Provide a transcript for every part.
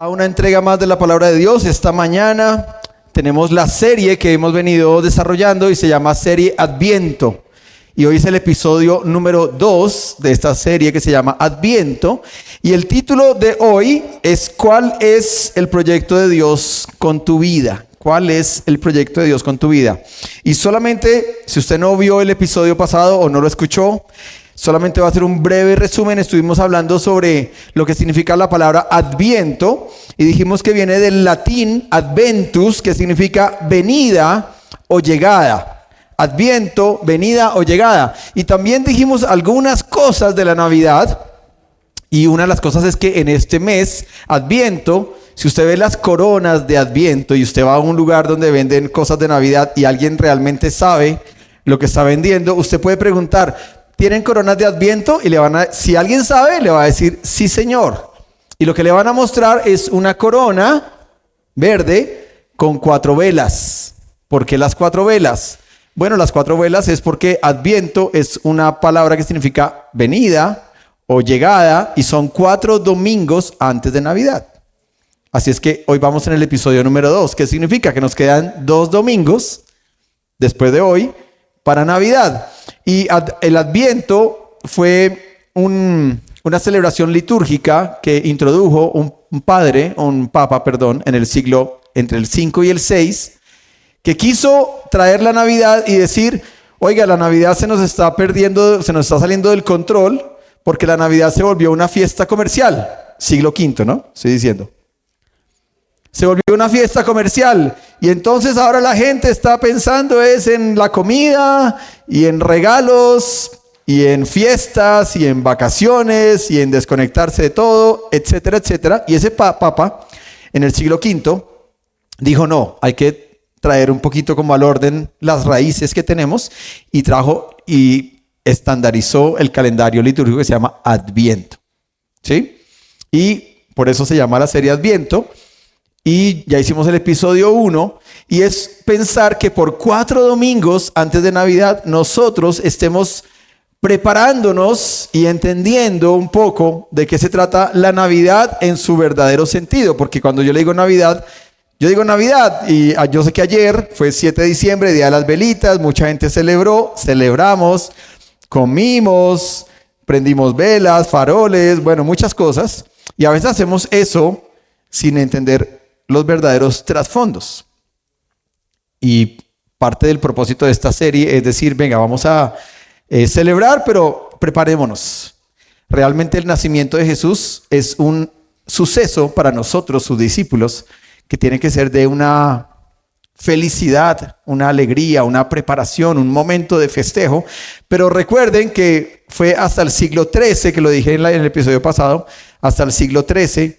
A una entrega más de la palabra de Dios. Esta mañana tenemos la serie que hemos venido desarrollando y se llama Serie Adviento. Y hoy es el episodio número 2 de esta serie que se llama Adviento. Y el título de hoy es ¿cuál es el proyecto de Dios con tu vida? ¿Cuál es el proyecto de Dios con tu vida? Y solamente, si usted no vio el episodio pasado o no lo escuchó, solamente va a hacer un breve resumen. Estuvimos hablando sobre lo que significa la palabra Adviento y dijimos que viene del latín adventus, que significa venida o llegada. Adviento, venida o llegada. Y también dijimos algunas cosas de la Navidad. Y una de las cosas es que en este mes, Adviento, si usted ve las coronas de Adviento y usted va a un lugar donde venden cosas de Navidad y alguien realmente sabe lo que está vendiendo, usted puede preguntar: ¿tienen coronas de Adviento? Y si alguien sabe, le va a decir: sí, señor. Y lo que le van a mostrar es una corona verde con 4 velas. ¿Por qué las 4 velas? Bueno, las 4 velas es porque Adviento es una palabra que significa venida o llegada y son 4 domingos antes de Navidad. Así es que hoy vamos en el episodio número 2. ¿Qué significa? Que nos quedan 2 domingos después de hoy para Navidad. Y el Adviento fue una celebración litúrgica que introdujo un papa, en el siglo entre el 5 y el 6, que quiso traer la Navidad y decir: oiga, la Navidad se nos está perdiendo, se nos está saliendo del control, porque la Navidad se volvió una fiesta comercial. Siglo V, ¿no? Estoy diciendo. Se volvió una fiesta comercial y entonces ahora la gente está pensando es en la comida y en regalos y en fiestas y en vacaciones y en desconectarse de todo, etcétera, etcétera. Y ese papa en el siglo V dijo: no, hay que traer un poquito como al orden las raíces que tenemos, y trajo y estandarizó el calendario litúrgico que se llama Adviento, ¿sí? Y por eso se llama la serie Adviento. Y ya hicimos el episodio 1 y es pensar que por 4 domingos antes de Navidad nosotros estemos preparándonos y entendiendo un poco de qué se trata la Navidad en su verdadero sentido. Porque cuando yo le digo Navidad, yo digo Navidad y yo sé que ayer fue 7 de diciembre, Día de las Velitas, mucha gente celebramos, comimos, prendimos velas, faroles, bueno, muchas cosas. Y a veces hacemos eso sin entender los verdaderos trasfondos. Y parte del propósito de esta serie es decir: venga, vamos a celebrar, pero preparémonos. Realmente el nacimiento de Jesús es un suceso para nosotros, sus discípulos, que tiene que ser de una felicidad, una alegría, una preparación, un momento de festejo. Pero recuerden que fue hasta el siglo XIII, que lo dije en el episodio pasado, hasta el siglo XIII,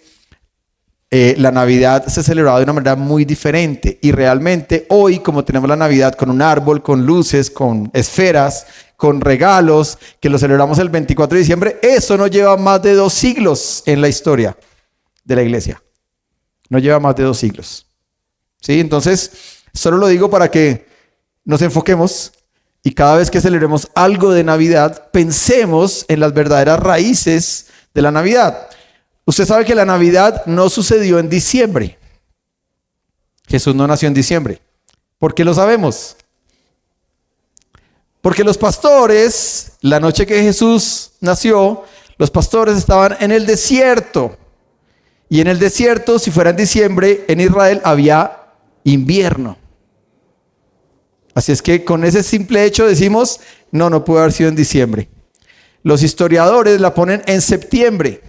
la Navidad se celebraba de una manera muy diferente. Y realmente hoy, como tenemos la Navidad con un árbol, con luces, con esferas, con regalos, que lo celebramos el 24 de diciembre, eso no lleva más de 2 siglos en la historia de la iglesia. No lleva más de 2 siglos. ¿Sí? Entonces, solo lo digo para que nos enfoquemos y cada vez que celebremos algo de Navidad, pensemos en las verdaderas raíces de la Navidad. Usted sabe que la Navidad no sucedió en diciembre. Jesús no nació en diciembre. ¿Por qué lo sabemos? Porque los pastores, la noche que Jesús nació, los pastores estaban en el desierto. Y en el desierto, si fuera en diciembre, en Israel había invierno. Así es que con ese simple hecho decimos: no pudo haber sido en diciembre. Los historiadores la ponen en septiembre.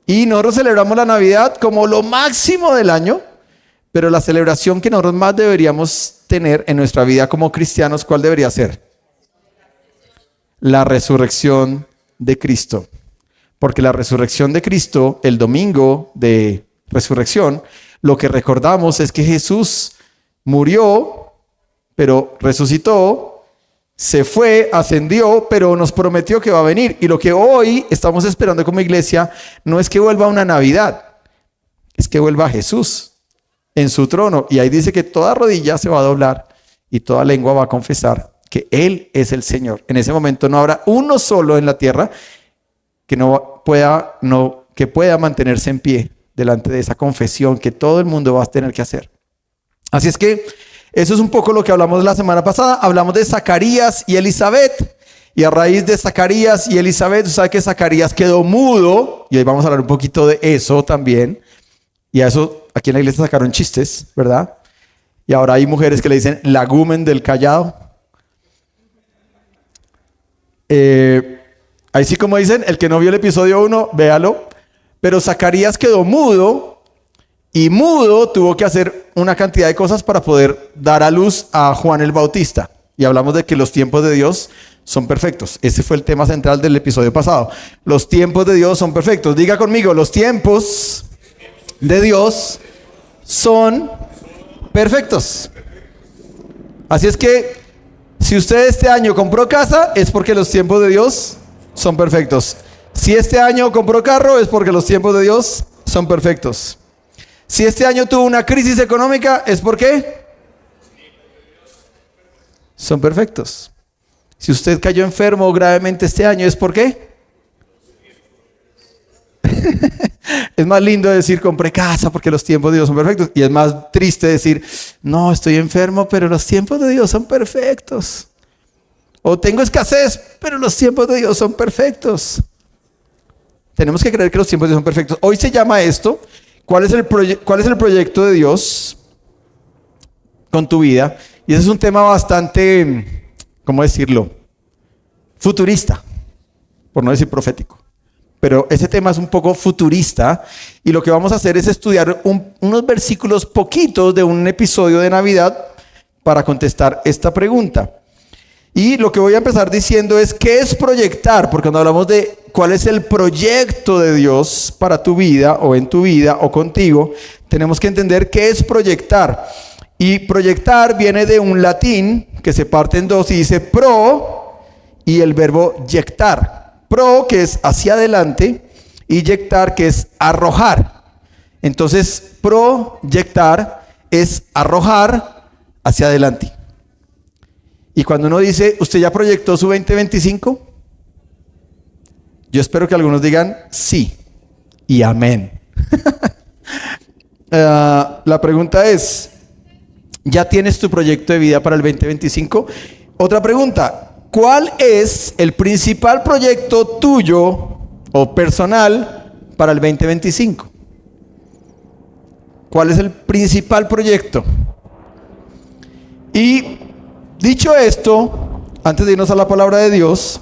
Y nosotros celebramos la Navidad como lo máximo del año, pero la celebración que nosotros más deberíamos tener en nuestra vida como cristianos, ¿cuál debería ser? La resurrección de Cristo. Porque la resurrección de Cristo, el domingo de resurrección, lo que recordamos es que Jesús murió, pero resucitó, se fue, ascendió, pero nos prometió que va a venir. Y lo que hoy estamos esperando como iglesia no es que vuelva una Navidad, es que vuelva Jesús en su trono. Y ahí dice que toda rodilla se va a doblar y toda lengua va a confesar que Él es el Señor. En ese momento no habrá uno solo en la tierra que pueda mantenerse en pie delante de esa confesión que todo el mundo va a tener que hacer. Así es que eso es un poco lo que hablamos la semana pasada. Hablamos de Zacarías y Elizabeth. Y a raíz de Zacarías y Elizabeth, usted sabe que Zacarías quedó mudo. Y hoy vamos a hablar un poquito de eso también. Y a eso aquí en la iglesia sacaron chistes, ¿verdad? Y ahora hay mujeres que le dicen lagumen del callado. Ahí sí, como dicen, el que no vio el episodio 1, véalo. Pero Zacarías quedó mudo. Y mudo tuvo que hacer una cantidad de cosas para poder dar a luz a Juan el Bautista. Y hablamos de que los tiempos de Dios son perfectos. Ese fue el tema central del episodio pasado. Los tiempos de Dios son perfectos. Diga conmigo, los tiempos de Dios son perfectos. Así es que si usted este año compró casa, es porque los tiempos de Dios son perfectos. Si este año compró carro, es porque los tiempos de Dios son perfectos. Si este año tuvo una crisis económica, ¿es por qué? Son perfectos. Si usted cayó enfermo gravemente este año, ¿es por qué? Es más lindo decir compré casa porque los tiempos de Dios son perfectos. Y es más triste decir, no, estoy enfermo, pero los tiempos de Dios son perfectos. O tengo escasez, pero los tiempos de Dios son perfectos. Tenemos que creer que los tiempos de Dios son perfectos. Hoy se llama esto, ¿cuál es el proyecto de Dios con tu vida? Y ese es un tema bastante, ¿cómo decirlo? Futurista, por no decir profético. Pero ese tema es un poco futurista y lo que vamos a hacer es estudiar unos versículos poquitos de un episodio de Navidad para contestar esta pregunta. Y lo que voy a empezar diciendo es ¿qué es proyectar? Porque cuando hablamos de cuál es el proyecto de Dios para tu vida o en tu vida o contigo, tenemos que entender qué es proyectar. Y proyectar viene de un latín que se parte en dos y dice pro y el verbo yectar. Pro, que es hacia adelante, y yectar, que es arrojar. Entonces, proyectar es arrojar hacia adelante. Y cuando uno dice, ¿usted ya proyectó su 2025? Yo espero que algunos digan sí y amén. La pregunta es, ¿ya tienes tu proyecto de vida para el 2025? Otra pregunta, ¿cuál es el principal proyecto tuyo o personal para el 2025? ¿Cuál es el principal proyecto? Y dicho esto, antes de irnos a la palabra de Dios,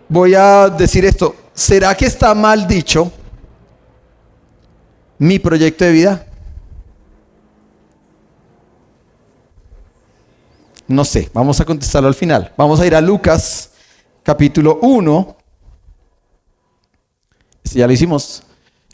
voy a decir esto. ¿Será que está mal dicho mi proyecto de vida? No sé, vamos a contestarlo al final. Vamos a ir a Lucas, capítulo 1. Ya lo hicimos.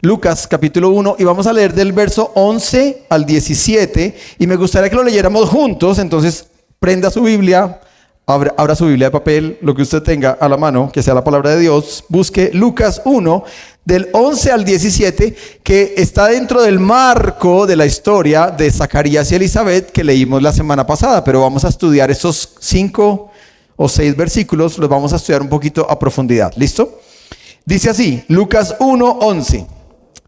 Lucas, capítulo 1, y vamos a leer del verso 11 al 17. Y me gustaría que lo leyéramos juntos, entonces prenda su Biblia, abra su Biblia de papel, lo que usted tenga a la mano, que sea la palabra de Dios. Busque Lucas 1, del 11 al 17, que está dentro del marco de la historia de Zacarías y Elizabeth que leímos la semana pasada, pero vamos a estudiar esos 5 o 6 versículos, los vamos a estudiar un poquito a profundidad. ¿Listo? Dice así, Lucas 1, 11.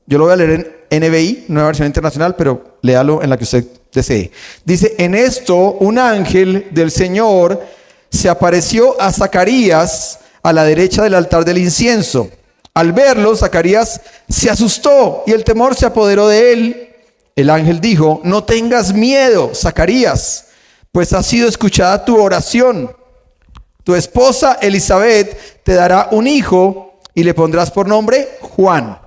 Yo lo voy a leer en NBI, Nueva Versión Internacional, pero léalo en la que usted desee. Dice, en esto un ángel del Señor se apareció a Zacarías a la derecha del altar del incienso. Al verlo, Zacarías se asustó y el temor se apoderó de él. El ángel dijo, no tengas miedo, Zacarías, pues ha sido escuchada tu oración. Tu esposa Elizabeth te dará un hijo y le pondrás por nombre Juan.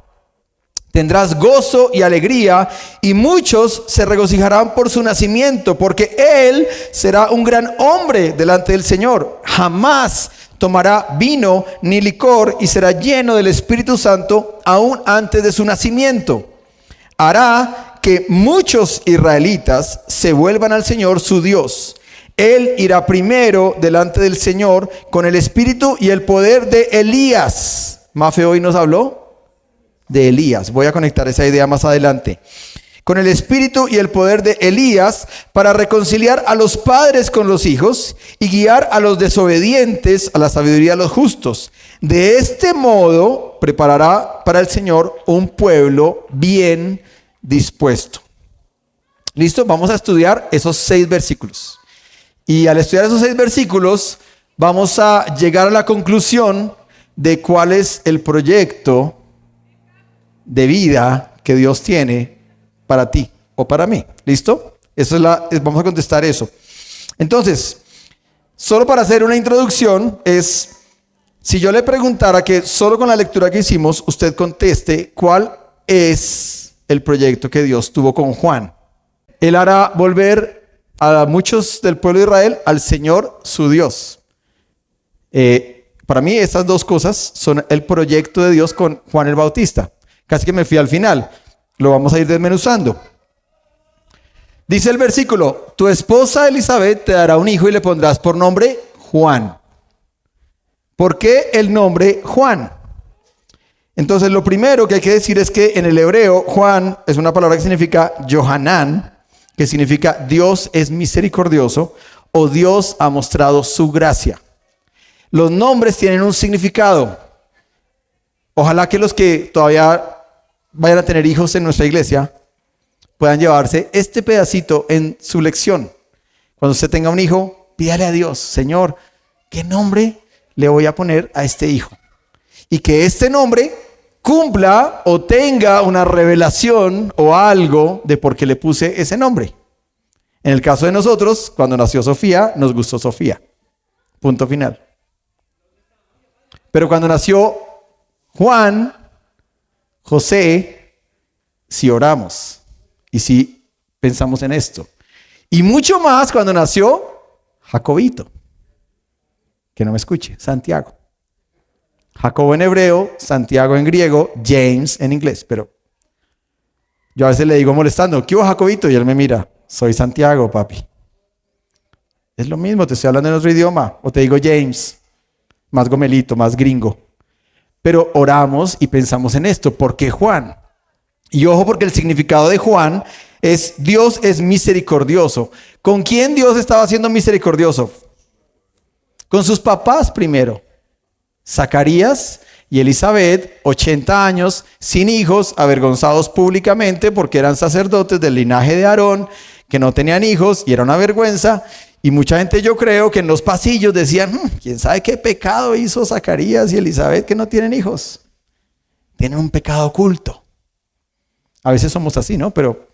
Tendrás gozo y alegría y muchos se regocijarán por su nacimiento, porque él será un gran hombre delante del Señor. Jamás tomará vino ni licor y será lleno del Espíritu Santo aún antes de su nacimiento. Hará que muchos israelitas se vuelvan al Señor su Dios. Él irá primero delante del Señor con el espíritu y el poder de Elías. Mafe hoy nos habló de Elías. Voy a conectar esa idea más adelante. con el espíritu y el poder de Elías, para reconciliar a los padres con los hijos y guiar a los desobedientes a la sabiduría de los justos. De este modo preparará para el Señor un pueblo bien dispuesto. ¿Listo? Vamos a estudiar esos 6 versículos. Y al estudiar esos 6 versículos, vamos a llegar a la conclusión de cuál es el proyecto de vida que Dios tiene para ti o para mí. ¿Listo? Vamos a contestar eso. Entonces, solo para hacer una introducción, si yo le preguntara que solo con la lectura que hicimos, usted conteste cuál es el proyecto que Dios tuvo con Juan. Él hará volver a muchos del pueblo de Israel al Señor su Dios. Para mí estas 2 cosas son el proyecto de Dios con Juan el Bautista. Casi que me fui al final. Lo vamos a ir desmenuzando. Dice el versículo: tu esposa Elizabeth te dará un hijo y le pondrás por nombre Juan. ¿Por qué el nombre Juan? Entonces lo primero que hay que decir es que en el hebreo Juan es una palabra que significa Yohanan, que significa Dios es misericordioso o Dios ha mostrado su gracia. Los nombres tienen un significado. Ojalá que los que todavía vayan a tener hijos en nuestra iglesia puedan llevarse este pedacito en su lección. Cuando usted tenga un hijo, pídale a Dios: Señor, ¿qué nombre le voy a poner a este hijo? Y que este nombre cumpla o tenga una revelación o algo de por qué le puse ese nombre. En el caso de nosotros, cuando nació Sofía, nos gustó Sofía. Punto final. Pero cuando nació Juan, José, sí oramos y sí pensamos en esto. Y mucho más cuando nació Jacobito. Que no me escuche, Santiago. Jacobo en hebreo, Santiago en griego, James en inglés. Pero yo a veces le digo molestando: ¿qué hubo, Jacobito? Y él me mira: soy Santiago, papi. Es lo mismo, te estoy hablando en otro idioma. O te digo James, más gomelito, más gringo. Pero oramos y pensamos en esto. ¿Por qué Juan? Y ojo, porque el significado de Juan es Dios es misericordioso. ¿Con quién Dios estaba siendo misericordioso? Con sus papás primero. Zacarías y Elizabeth, 80 años, sin hijos, avergonzados públicamente porque eran sacerdotes del linaje de Aarón, que no tenían hijos y era una vergüenza. Y mucha gente, yo creo, que en los pasillos decían: ¿quién sabe qué pecado hizo Zacarías y Elizabeth que no tienen hijos? Tienen un pecado oculto. A veces somos así, ¿no? Pero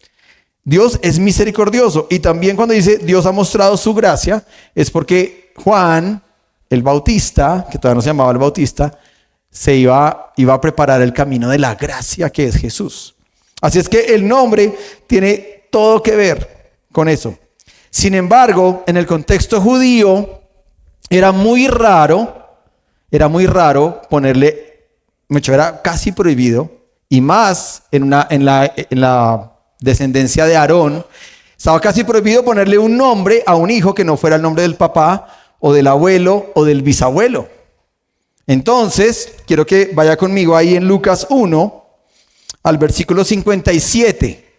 Dios es misericordioso. Y también cuando dice Dios ha mostrado su gracia, es porque Juan el Bautista, que todavía no se llamaba el Bautista, iba a preparar el camino de la gracia que es Jesús. Así es que el nombre tiene todo que ver con eso. Sin embargo, en el contexto judío era muy raro ponerle, era casi prohibido, y más en la descendencia de Aarón, estaba casi prohibido ponerle un nombre a un hijo que no fuera el nombre del papá o del abuelo o del bisabuelo. Entonces, quiero que vaya conmigo ahí en Lucas 1 al versículo 57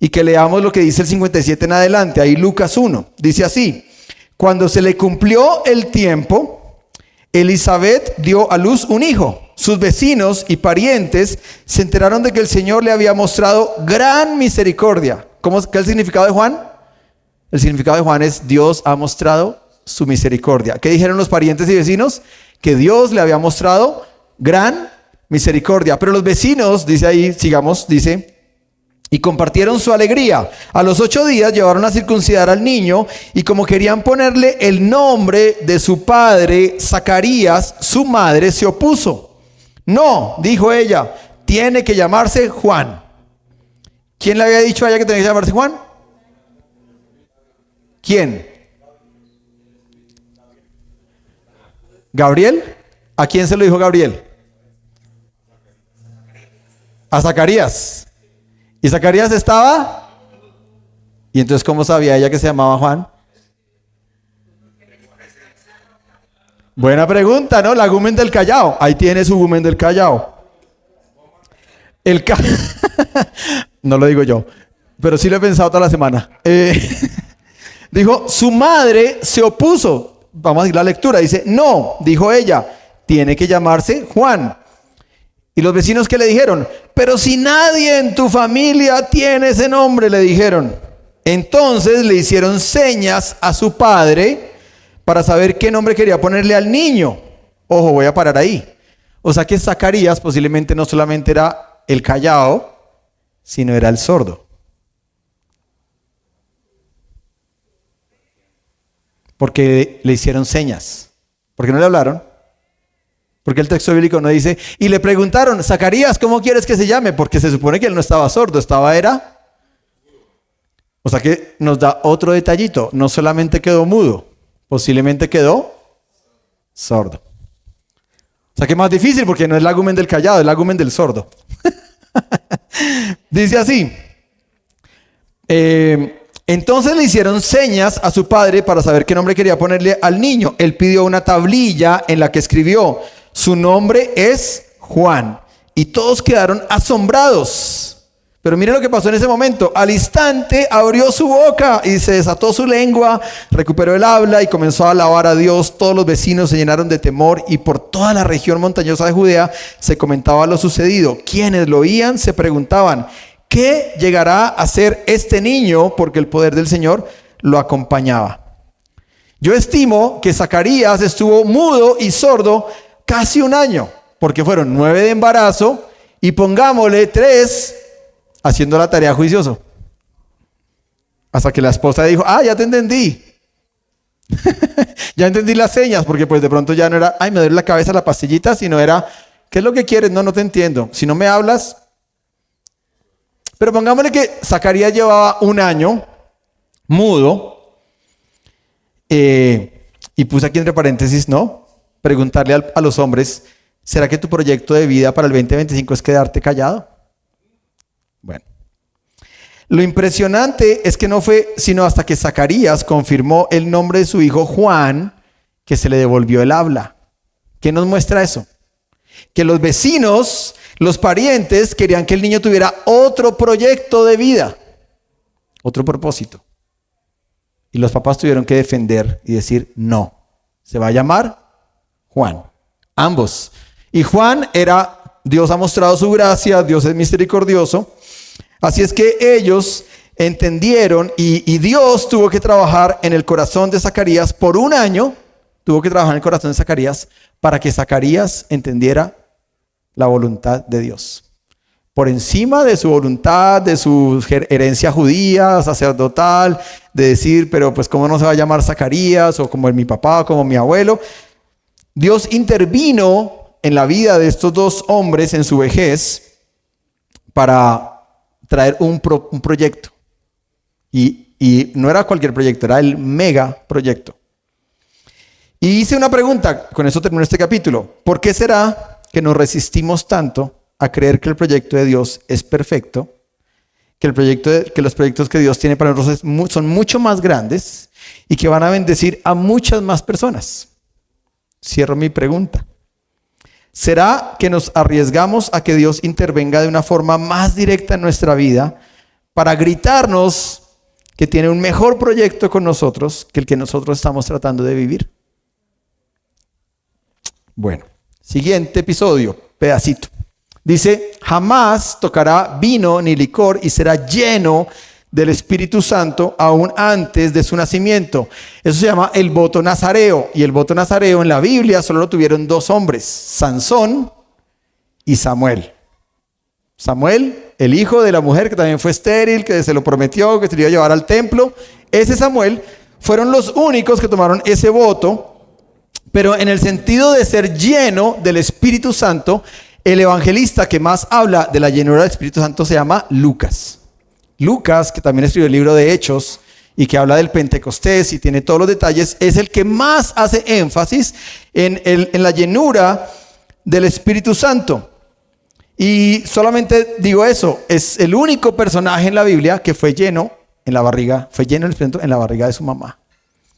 y que leamos lo que dice el 57 en adelante. Ahí Lucas 1 dice así: cuando se le cumplió el tiempo, Elizabeth dio a luz un hijo. Sus vecinos y parientes se enteraron de que el Señor le había mostrado gran misericordia. ¿Qué es el significado de Juan? El significado de Juan es Dios ha mostrado su misericordia. ¿Qué dijeron los parientes y vecinos? Que Dios le había mostrado gran misericordia. Pero los vecinos, dice ahí, sigamos, dice: y compartieron su alegría. A los 8 días llevaron a circuncidar al niño, y como querían ponerle el nombre de su padre, Zacarías, su madre se opuso. No, dijo ella, tiene que llamarse Juan. ¿Quién le había dicho a ella que tenía que llamarse Juan? ¿Quién? ¿Gabriel? ¿A quién se lo dijo Gabriel? A Zacarías. ¿Y Zacarías estaba? ¿Y entonces cómo sabía ella que se llamaba Juan? Buena pregunta, ¿no? La Gumen del Callao. Ahí tiene su Gumen del Callao. No lo digo yo, pero sí lo he pensado toda la semana. Dijo, su madre se opuso. Vamos a ir a la lectura. Dice, no, dijo ella, tiene que llamarse Juan. Y los vecinos que le dijeron, pero si nadie en tu familia tiene ese nombre, le dijeron. Entonces le hicieron señas a su padre para saber qué nombre quería ponerle al niño. Ojo, voy a parar ahí. O sea que Zacarías posiblemente no solamente era el callado, sino era el sordo. Porque le hicieron señas. ¿Por qué no le hablaron? Porque el texto bíblico no dice, y le preguntaron, Zacarías, ¿cómo quieres que se llame? Porque se supone que él no estaba sordo, era. O sea que nos da otro detallito, no solamente quedó mudo, posiblemente quedó sordo. O sea que es más difícil porque no es el argumento del callado, es el argumento del sordo. Dice así, entonces le hicieron señas a su padre para saber qué nombre quería ponerle al niño. Él pidió una tablilla en la que escribió, su nombre es Juan. Y todos quedaron asombrados. Pero miren lo que pasó en ese momento. Al instante abrió su boca y se desató su lengua, recuperó el habla y comenzó a alabar a Dios. Todos los vecinos se llenaron de temor y por toda la región montañosa de Judea se comentaba lo sucedido. Quienes lo oían se preguntaban, ¿qué llegará a ser este niño? Porque el poder del Señor lo acompañaba. Yo estimo que Zacarías estuvo mudo y sordo casi un año, porque fueron 9 de embarazo y pongámosle 3 haciendo la tarea juicioso. Hasta que la esposa dijo, ya te entendí. Ya entendí las señas, porque pues de pronto ya no era, me duele la cabeza la pastillita, sino era, ¿qué es lo que quieres? No te entiendo. Si no me hablas. Pero pongámosle que Zacarías llevaba un año mudo. Y puse aquí entre paréntesis, ¿no? Preguntarle a los hombres, ¿será que tu proyecto de vida para el 2025 es quedarte callado? Bueno, lo impresionante es que no fue sino hasta que Zacarías confirmó el nombre de su hijo Juan que se le devolvió el habla. ¿Qué nos muestra eso? Que los vecinos, los parientes querían que el niño tuviera otro proyecto de vida, otro propósito. Y los papás tuvieron que defender y decir, no, se va a llamar Juan. Ambos. Y Juan Dios ha mostrado su gracia, Dios es misericordioso. Así es que ellos entendieron y Dios tuvo que trabajar en el corazón de Zacarías por un año, tuvo que trabajar en el corazón de Zacarías para que Zacarías entendiera la voluntad de Dios. Por encima de su voluntad, de su herencia judía, sacerdotal, de decir, pero pues cómo no se va a llamar Zacarías, o como mi papá, como mi abuelo. Dios intervino en la vida de estos dos hombres en su vejez para traer un proyecto. Y no era cualquier proyecto, era el mega proyecto. Y hice una pregunta, con eso termino este capítulo. ¿Por qué será que nos resistimos tanto a creer que el proyecto de Dios es perfecto? Que los proyectos que Dios tiene para nosotros son mucho más grandes y que van a bendecir a muchas más personas. Cierro mi pregunta. ¿Será que nos arriesgamos a que Dios intervenga de una forma más directa en nuestra vida para gritarnos que tiene un mejor proyecto con nosotros que el que nosotros estamos tratando de vivir? Bueno, siguiente episodio, pedacito. Dice, jamás tocará vino ni licor y será lleno del Espíritu Santo aún antes de su nacimiento. Eso se llama el voto nazareo. Y el voto nazareo en la Biblia solo lo tuvieron 2 hombres, Sansón y Samuel. Samuel, el hijo de la mujer que también fue estéril, que se lo prometió, que se lo iba a llevar al templo. Ese Samuel fueron los únicos que tomaron ese voto. Pero en el sentido de ser lleno del Espíritu Santo, el evangelista que más habla de la llenura del Espíritu Santo se llama Lucas. Lucas, que también escribió el libro de Hechos y que habla del Pentecostés y tiene todos los detalles, es el que más hace énfasis en la llenura del Espíritu Santo. Y solamente digo eso, es el único personaje en la Biblia que fue lleno del Espíritu Santo en la barriga de su mamá.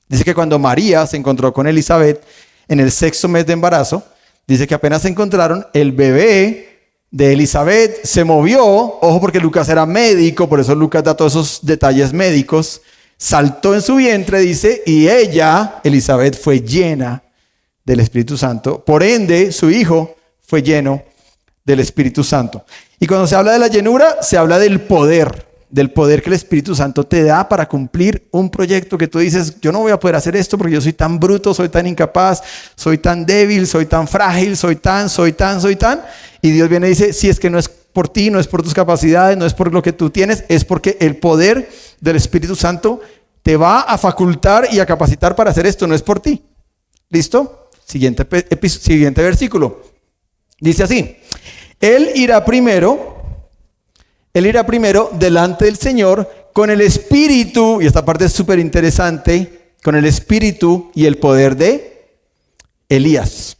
Dice que cuando María se encontró con Elizabeth en el 6º mes de embarazo, dice que apenas se encontraron, el bebé de Elizabeth se movió, ojo porque Lucas era médico, por eso Lucas da todos esos detalles médicos, saltó en su vientre, dice, y ella, Elizabeth, fue llena del Espíritu Santo. Por ende, su hijo fue lleno del Espíritu Santo. Y cuando se habla de la llenura, se habla del poder que el Espíritu Santo te da para cumplir un proyecto que tú dices, yo no voy a poder hacer esto porque yo soy tan bruto, soy tan incapaz, soy tan débil, soy tan frágil, soy tan. Y Dios viene y dice, si es que no es por ti, no es por tus capacidades, no es por lo que tú tienes, es porque el poder del Espíritu Santo te va a facultar y a capacitar para hacer esto, no es por ti. ¿Listo? Siguiente versículo. Dice así, Él irá primero delante del Señor con el espíritu, y esta parte es súper interesante, con el espíritu y el poder de Elías.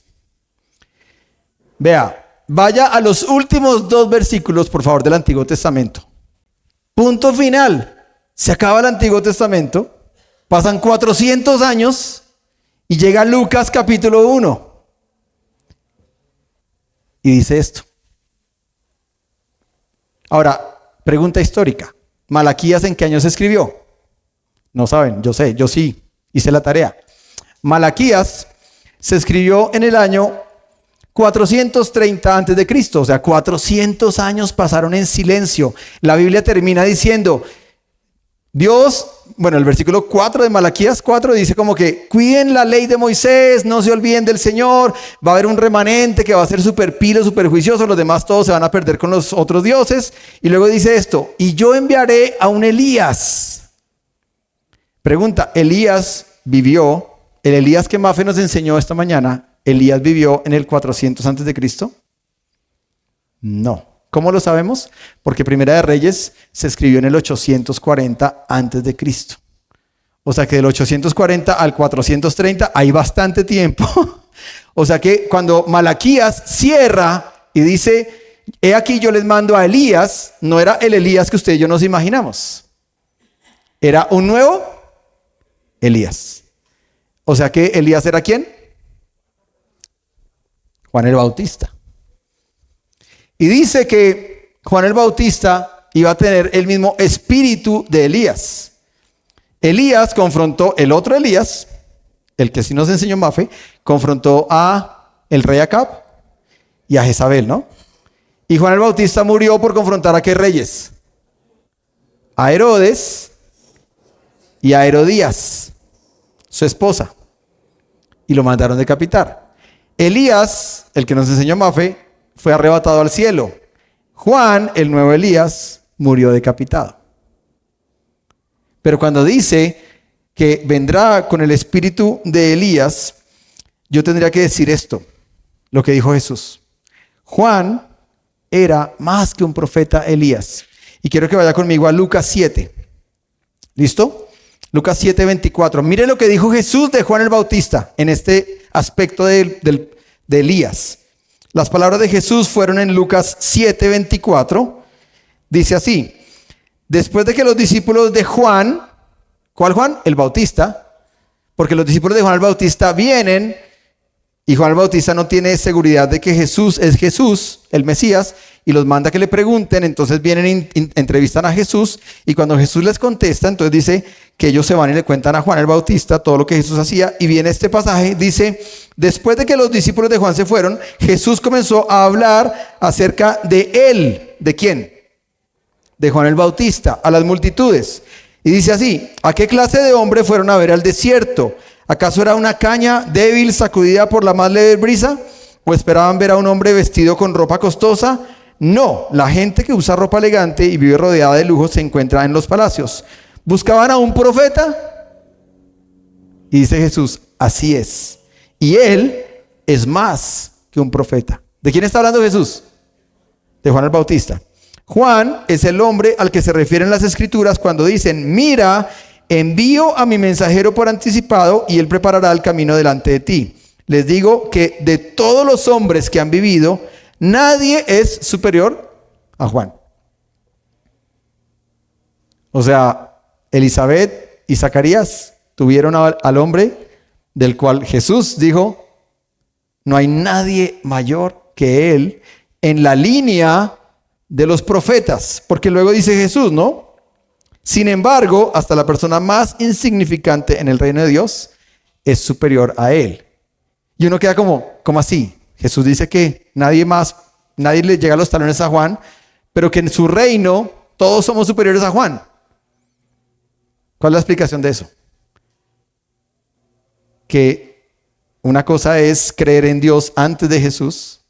Vea, vaya a los últimos 2 versículos, por favor, del Antiguo Testamento. Punto final. Se acaba el Antiguo Testamento, pasan 400 años y llega Lucas capítulo 1. Y dice esto. Ahora, pregunta histórica. ¿Malaquías en qué año se escribió? No saben, yo sé, yo sí, hice la tarea. Malaquías se escribió en el año 430 antes de Cristo, o sea, 400 años pasaron en silencio. La Biblia termina diciendo, Dios, bueno, el versículo 4 de Malaquías 4 dice como que cuiden la ley de Moisés, no se olviden del Señor, va a haber un remanente que va a ser súper pilo, súper juicioso, los demás todos se van a perder con los otros dioses. Y luego dice esto, y yo enviaré a un Elías. Pregunta, ¿Elías vivió, el Elías que Mafe nos enseñó esta mañana, Elías vivió en el 400 antes de Cristo? No. ¿Cómo lo sabemos? Porque Primera de Reyes se escribió en el 840 antes de Cristo. O sea que del 840 al 430 hay bastante tiempo. O sea que cuando Malaquías cierra y dice, he aquí yo les mando a Elías, no era el Elías que usted y yo nos imaginamos. Era un nuevo Elías. O sea que Elías era ¿quién? Juan el Bautista. Y dice que Juan el Bautista iba a tener el mismo espíritu de Elías. Elías confrontó, el otro Elías, el que sí nos enseñó Mafe, confrontó a el rey Acab y a Jezabel, ¿no? Y Juan el Bautista murió por confrontar a qué reyes? A Herodes y a Herodías, su esposa. Y lo mandaron decapitar. Elías, el que nos enseñó Mafe, fue arrebatado al cielo. Juan, el nuevo Elías, murió decapitado. Pero cuando dice que vendrá con el espíritu de Elías, yo tendría que decir esto, lo que dijo Jesús. Juan era más que un profeta Elías. Y quiero que vaya conmigo a Lucas 7. ¿Listo? Lucas 7:24. Mire lo que dijo Jesús de Juan el Bautista en este aspecto de Elías. Las palabras de Jesús fueron en Lucas 7:24. Dice así, después de que los discípulos de Juan, ¿cuál Juan? El Bautista, porque los discípulos de Juan el Bautista vienen y Juan el Bautista no tiene seguridad de que Jesús es Jesús, el Mesías, y los manda que le pregunten, entonces vienen y entrevistan a Jesús, y cuando Jesús les contesta, entonces dice que ellos se van y le cuentan a Juan el Bautista todo lo que Jesús hacía, y viene este pasaje, dice, después de que los discípulos de Juan se fueron, Jesús comenzó a hablar acerca de él. ¿De quién? De Juan el Bautista, a las multitudes. Y dice así, ¿a qué clase de hombre fueron a ver al desierto? ¿Acaso era una caña débil sacudida por la más leve brisa? ¿O esperaban ver a un hombre vestido con ropa costosa? No, la gente que usa ropa elegante y vive rodeada de lujo se encuentra en los palacios. ¿Buscaban a un profeta? Y dice Jesús, así es. Y él es más que un profeta. ¿De quién está hablando Jesús? De Juan el Bautista. Juan es el hombre al que se refieren las escrituras cuando dicen, mira, envío a mi mensajero por anticipado y él preparará el camino delante de ti. Les digo que de todos los hombres que han vivido, nadie es superior a Juan. O sea, Elizabeth y Zacarías tuvieron al hombre del cual Jesús dijo, no hay nadie mayor que él en la línea de los profetas, porque luego dice Jesús, ¿no? Sin embargo, hasta la persona más insignificante en el reino de Dios es superior a él. Y uno queda como, ¿cómo así? Jesús dice que nadie le llega a los talones a Juan, pero que en su reino todos somos superiores a Juan. ¿Cuál es la explicación de eso? Que una cosa es creer en Dios antes de Jesús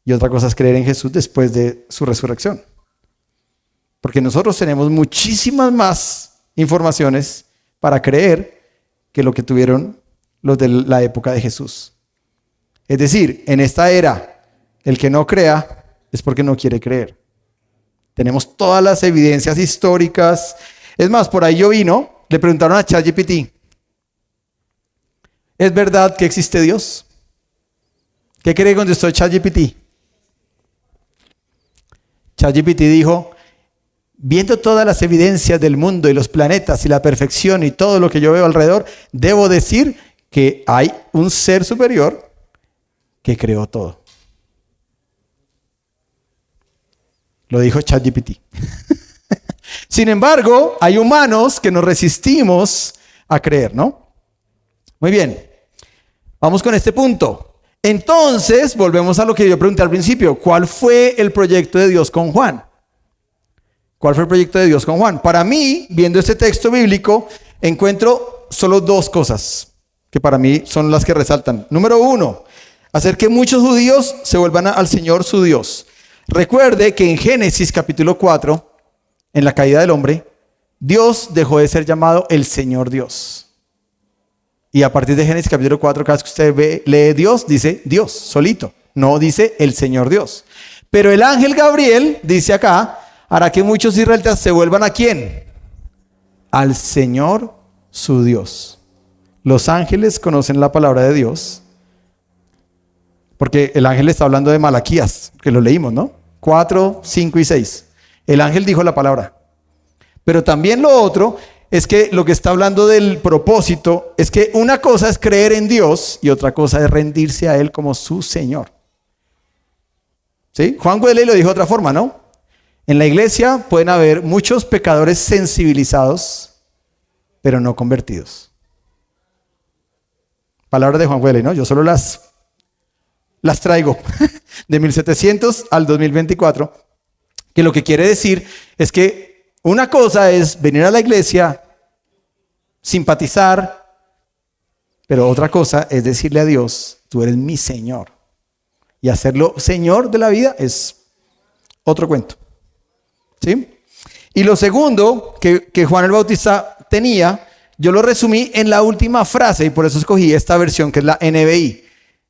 y otra cosa es creer en Jesús después de su resurrección. Porque nosotros tenemos muchísimas más informaciones para creer que lo que tuvieron los de la época de Jesús. Es decir, en esta era, el que no crea es porque no quiere creer. Tenemos todas las evidencias históricas. Es más, por ahí yo vi, ¿no? Le preguntaron a ChatGPT, ¿es verdad que existe Dios? ¿Qué cree cuando estoy ChatGPT? ChatGPT dijo, viendo todas las evidencias del mundo y los planetas y la perfección y todo lo que yo veo alrededor, debo decir que hay un ser superior que creó todo. Lo dijo ChatGPT. Sin embargo, hay humanos que nos resistimos a creer, ¿no? Muy bien. Vamos con este punto. Entonces, volvemos a lo que yo pregunté al principio. ¿Cuál fue el proyecto de Dios con Juan? ¿Cuál fue el proyecto de Dios con Juan? Para mí, viendo este texto bíblico, encuentro solo dos cosas que para mí son las que resaltan. Número uno, hacer que muchos judíos se vuelvan al Señor su Dios. Recuerde que en Génesis capítulo 4, en la caída del hombre, Dios dejó de ser llamado el Señor Dios. Y a partir de Génesis capítulo 4, cada vez que usted lee Dios, dice Dios solito, no dice el Señor Dios. Pero el ángel Gabriel, dice acá, hará que muchos israelitas se vuelvan ¿a quién? Al Señor su Dios. Los ángeles conocen la palabra de Dios, porque el ángel está hablando de Malaquías, que lo leímos, ¿no? 4, 5 y 6. El ángel dijo la palabra. Pero también lo otro es que lo que está hablando del propósito es que una cosa es creer en Dios y otra cosa es rendirse a Él como su Señor. ¿Sí? Juan Wesley lo dijo de otra forma, ¿no? En la iglesia pueden haber muchos pecadores sensibilizados, pero no convertidos. Palabras de Juan Wesley, ¿no? Yo solo las traigo de 1700 al 2024, que lo que quiere decir es que una cosa es venir a la iglesia, simpatizar, pero otra cosa es decirle a Dios, tú eres mi Señor. Y hacerlo Señor de la vida es otro cuento. ¿Sí? Y lo segundo que Juan el Bautista tenía, yo lo resumí en la última frase y por eso escogí esta versión que es la NBI.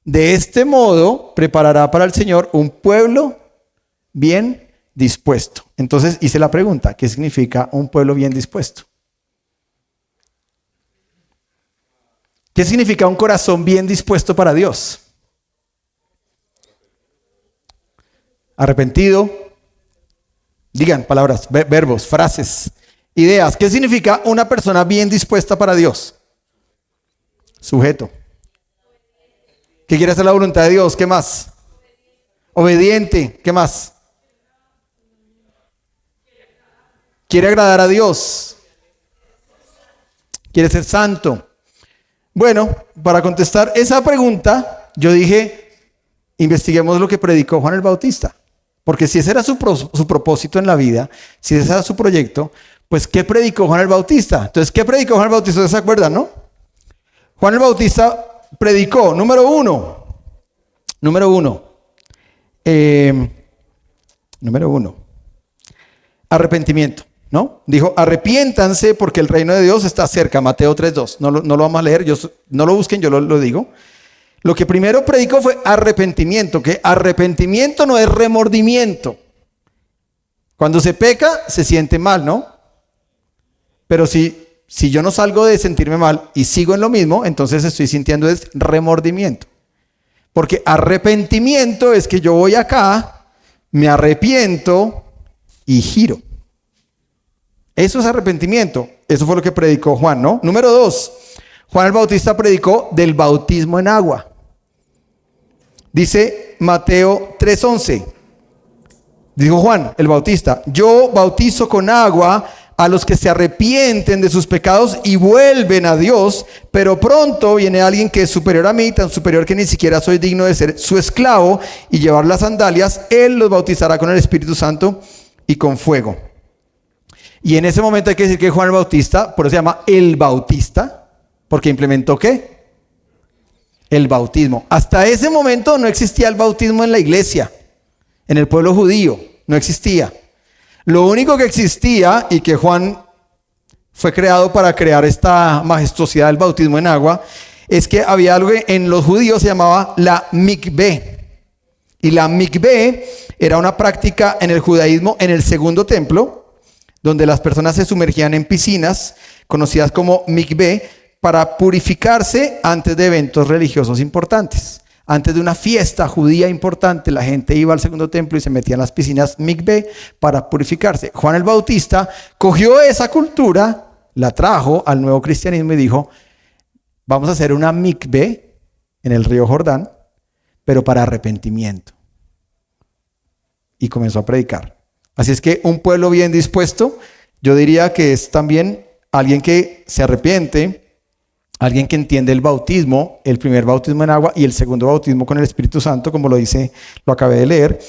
De este modo preparará para el Señor un pueblo bien dispuesto. Entonces hice la pregunta, ¿qué significa un pueblo bien dispuesto? ¿Qué significa un corazón bien dispuesto para Dios? Arrepentido. Digan palabras, verbos, frases, ideas. ¿Qué significa una persona bien dispuesta para Dios? Sujeto. ¿Qué quiere hacer la voluntad de Dios? ¿Qué más? Obediente. ¿Qué más? Quiere agradar a Dios. Quiere ser santo. Bueno, para contestar esa pregunta, yo dije, investiguemos lo que predicó Juan el Bautista. Porque si ese era su propósito en la vida, si ese era su proyecto, pues ¿qué predicó Juan el Bautista? Entonces, ¿qué predicó Juan el Bautista? ¿Ustedes se acuerdan, no? Juan el Bautista predicó, número uno, arrepentimiento, ¿no? Dijo, arrepiéntanse porque el reino de Dios está cerca, Mateo 3:2. No lo vamos a leer, no lo busquen, yo lo digo. Lo que primero predicó fue arrepentimiento, que arrepentimiento no es remordimiento. Cuando se peca, se siente mal, ¿no? Pero si yo no salgo de sentirme mal y sigo en lo mismo, entonces estoy sintiendo es remordimiento. Porque arrepentimiento es que yo voy acá, me arrepiento y giro. Eso es arrepentimiento. Eso fue lo que predicó Juan, ¿no? Número 2, Juan el Bautista predicó del bautismo en agua. Dice Mateo 3:11. Dijo Juan el Bautista: yo bautizo con agua a los que se arrepienten de sus pecados y vuelven a Dios, pero pronto viene alguien que es superior a mí, tan superior que ni siquiera soy digno de ser su esclavo y llevar las sandalias. Él los bautizará con el Espíritu Santo y con fuego. Y en ese momento hay que decir que Juan el Bautista, por eso se llama el Bautista, porque implementó ¿qué? El bautismo. Hasta ese momento no existía el bautismo en la iglesia, en el pueblo judío, no existía. Lo único que existía, y que Juan fue creado para crear esta majestuosidad del bautismo en agua, es que había algo que en los judíos se llamaba la mikvé. Y la mikvé era una práctica en el judaísmo en el segundo templo, donde las personas se sumergían en piscinas conocidas como mikvé para purificarse antes de eventos religiosos importantes. Antes de una fiesta judía importante, la gente iba al segundo templo y se metía en las piscinas mikvé para purificarse. Juan el Bautista cogió esa cultura, la trajo al nuevo cristianismo y dijo: vamos a hacer una mikvé en el río Jordán, pero para arrepentimiento. Y comenzó a predicar. Así es que un pueblo bien dispuesto, yo diría que es también alguien que se arrepiente, alguien que entiende el bautismo, el primer bautismo en agua y el segundo bautismo con el Espíritu Santo, como lo acabé de leer.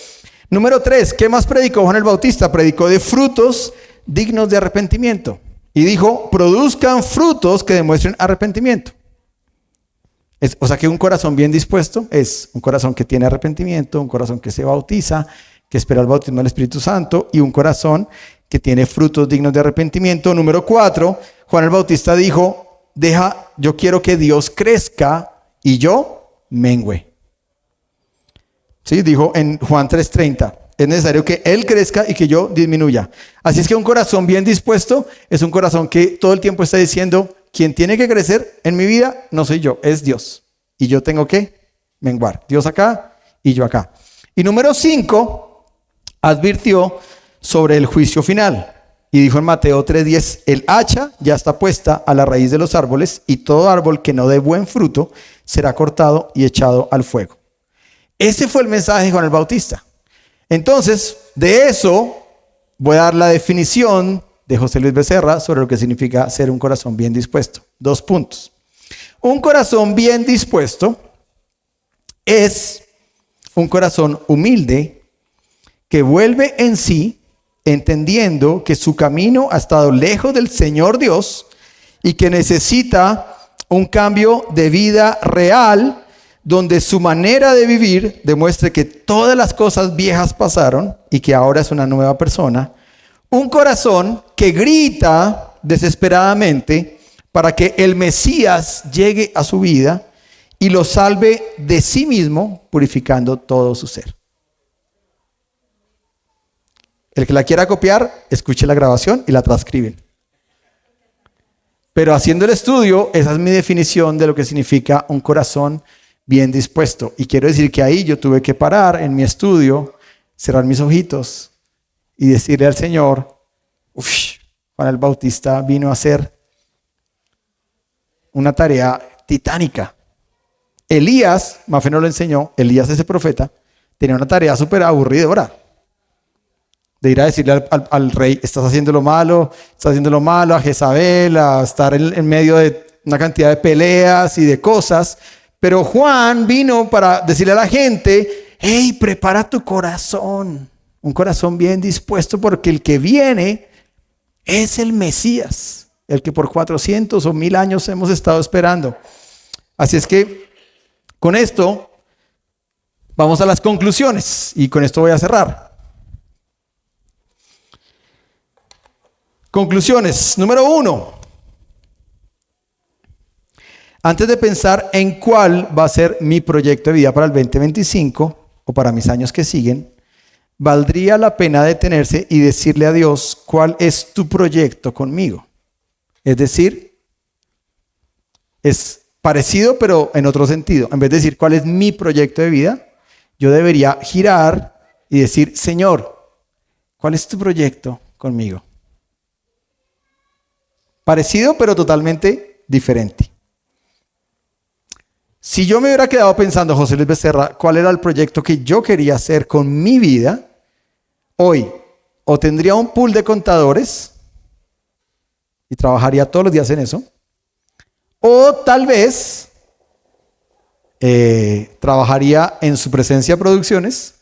Número 3, ¿qué más predicó Juan el Bautista? Predicó de frutos dignos de arrepentimiento. Y dijo: produzcan frutos que demuestren arrepentimiento. O sea que un corazón bien dispuesto es un corazón que tiene arrepentimiento, un corazón que se bautiza, que espera el bautismo del Espíritu Santo, y un corazón que tiene frutos dignos de arrepentimiento. Número 4, Juan el Bautista dijo: yo quiero que Dios crezca y yo mengüe. Sí, dijo en Juan 3:30, es necesario que Él crezca y que yo disminuya. Así es que un corazón bien dispuesto es un corazón que todo el tiempo está diciendo: quien tiene que crecer en mi vida no soy yo, es Dios. Y yo tengo que menguar. Dios acá y yo acá. Y número 5, advirtió sobre el juicio final. Y dijo en Mateo 3:10, el hacha ya está puesta a la raíz de los árboles, y todo árbol que no dé buen fruto será cortado y echado al fuego. Ese fue el mensaje de Juan el Bautista. Entonces, de eso voy a dar la definición de José Luis Becerra sobre lo que significa ser un corazón bien dispuesto. 2 puntos. Un corazón bien dispuesto es un corazón humilde que vuelve en sí, entendiendo que su camino ha estado lejos del Señor Dios y que necesita un cambio de vida real, donde su manera de vivir demuestre que todas las cosas viejas pasaron y que ahora es una nueva persona. Un corazón que grita desesperadamente para que el Mesías llegue a su vida y lo salve de sí mismo, purificando todo su ser. El que la quiera copiar, escuche la grabación y la transcriben. Pero haciendo el estudio, esa es mi definición de lo que significa un corazón bien dispuesto. Y quiero decir que ahí yo tuve que parar en mi estudio, cerrar mis ojitos y decirle al Señor: Juan el Bautista vino a hacer una tarea titánica. Elías, Mafe nos lo enseñó, Elías ese profeta, tenía una tarea súper aburridora. De ir a decirle al rey: estás haciendo lo malo, a Jezabel, a estar en medio de una cantidad de peleas y de cosas. Pero Juan vino para decirle a la gente: hey, prepara tu corazón, un corazón bien dispuesto, porque el que viene es el Mesías, el que por 400 o 1000 años hemos estado esperando. Así es que con esto vamos a las conclusiones y con esto voy a cerrar. Conclusiones. Número 1. Antes de pensar en cuál va a ser mi proyecto de vida para el 2025 o para mis años que siguen, valdría la pena detenerse y decirle a Dios: ¿cuál es tu proyecto conmigo? Es decir, es parecido pero en otro sentido. En vez de decir cuál es mi proyecto de vida, yo debería girar y decir: Señor, ¿cuál es tu proyecto conmigo? Parecido pero totalmente diferente. Si yo me hubiera quedado pensando, José Luis Becerra, cuál era el proyecto que yo quería hacer con mi vida, hoy o tendría un pool de contadores y trabajaría todos los días en eso, o tal vez trabajaría en su presencia producciones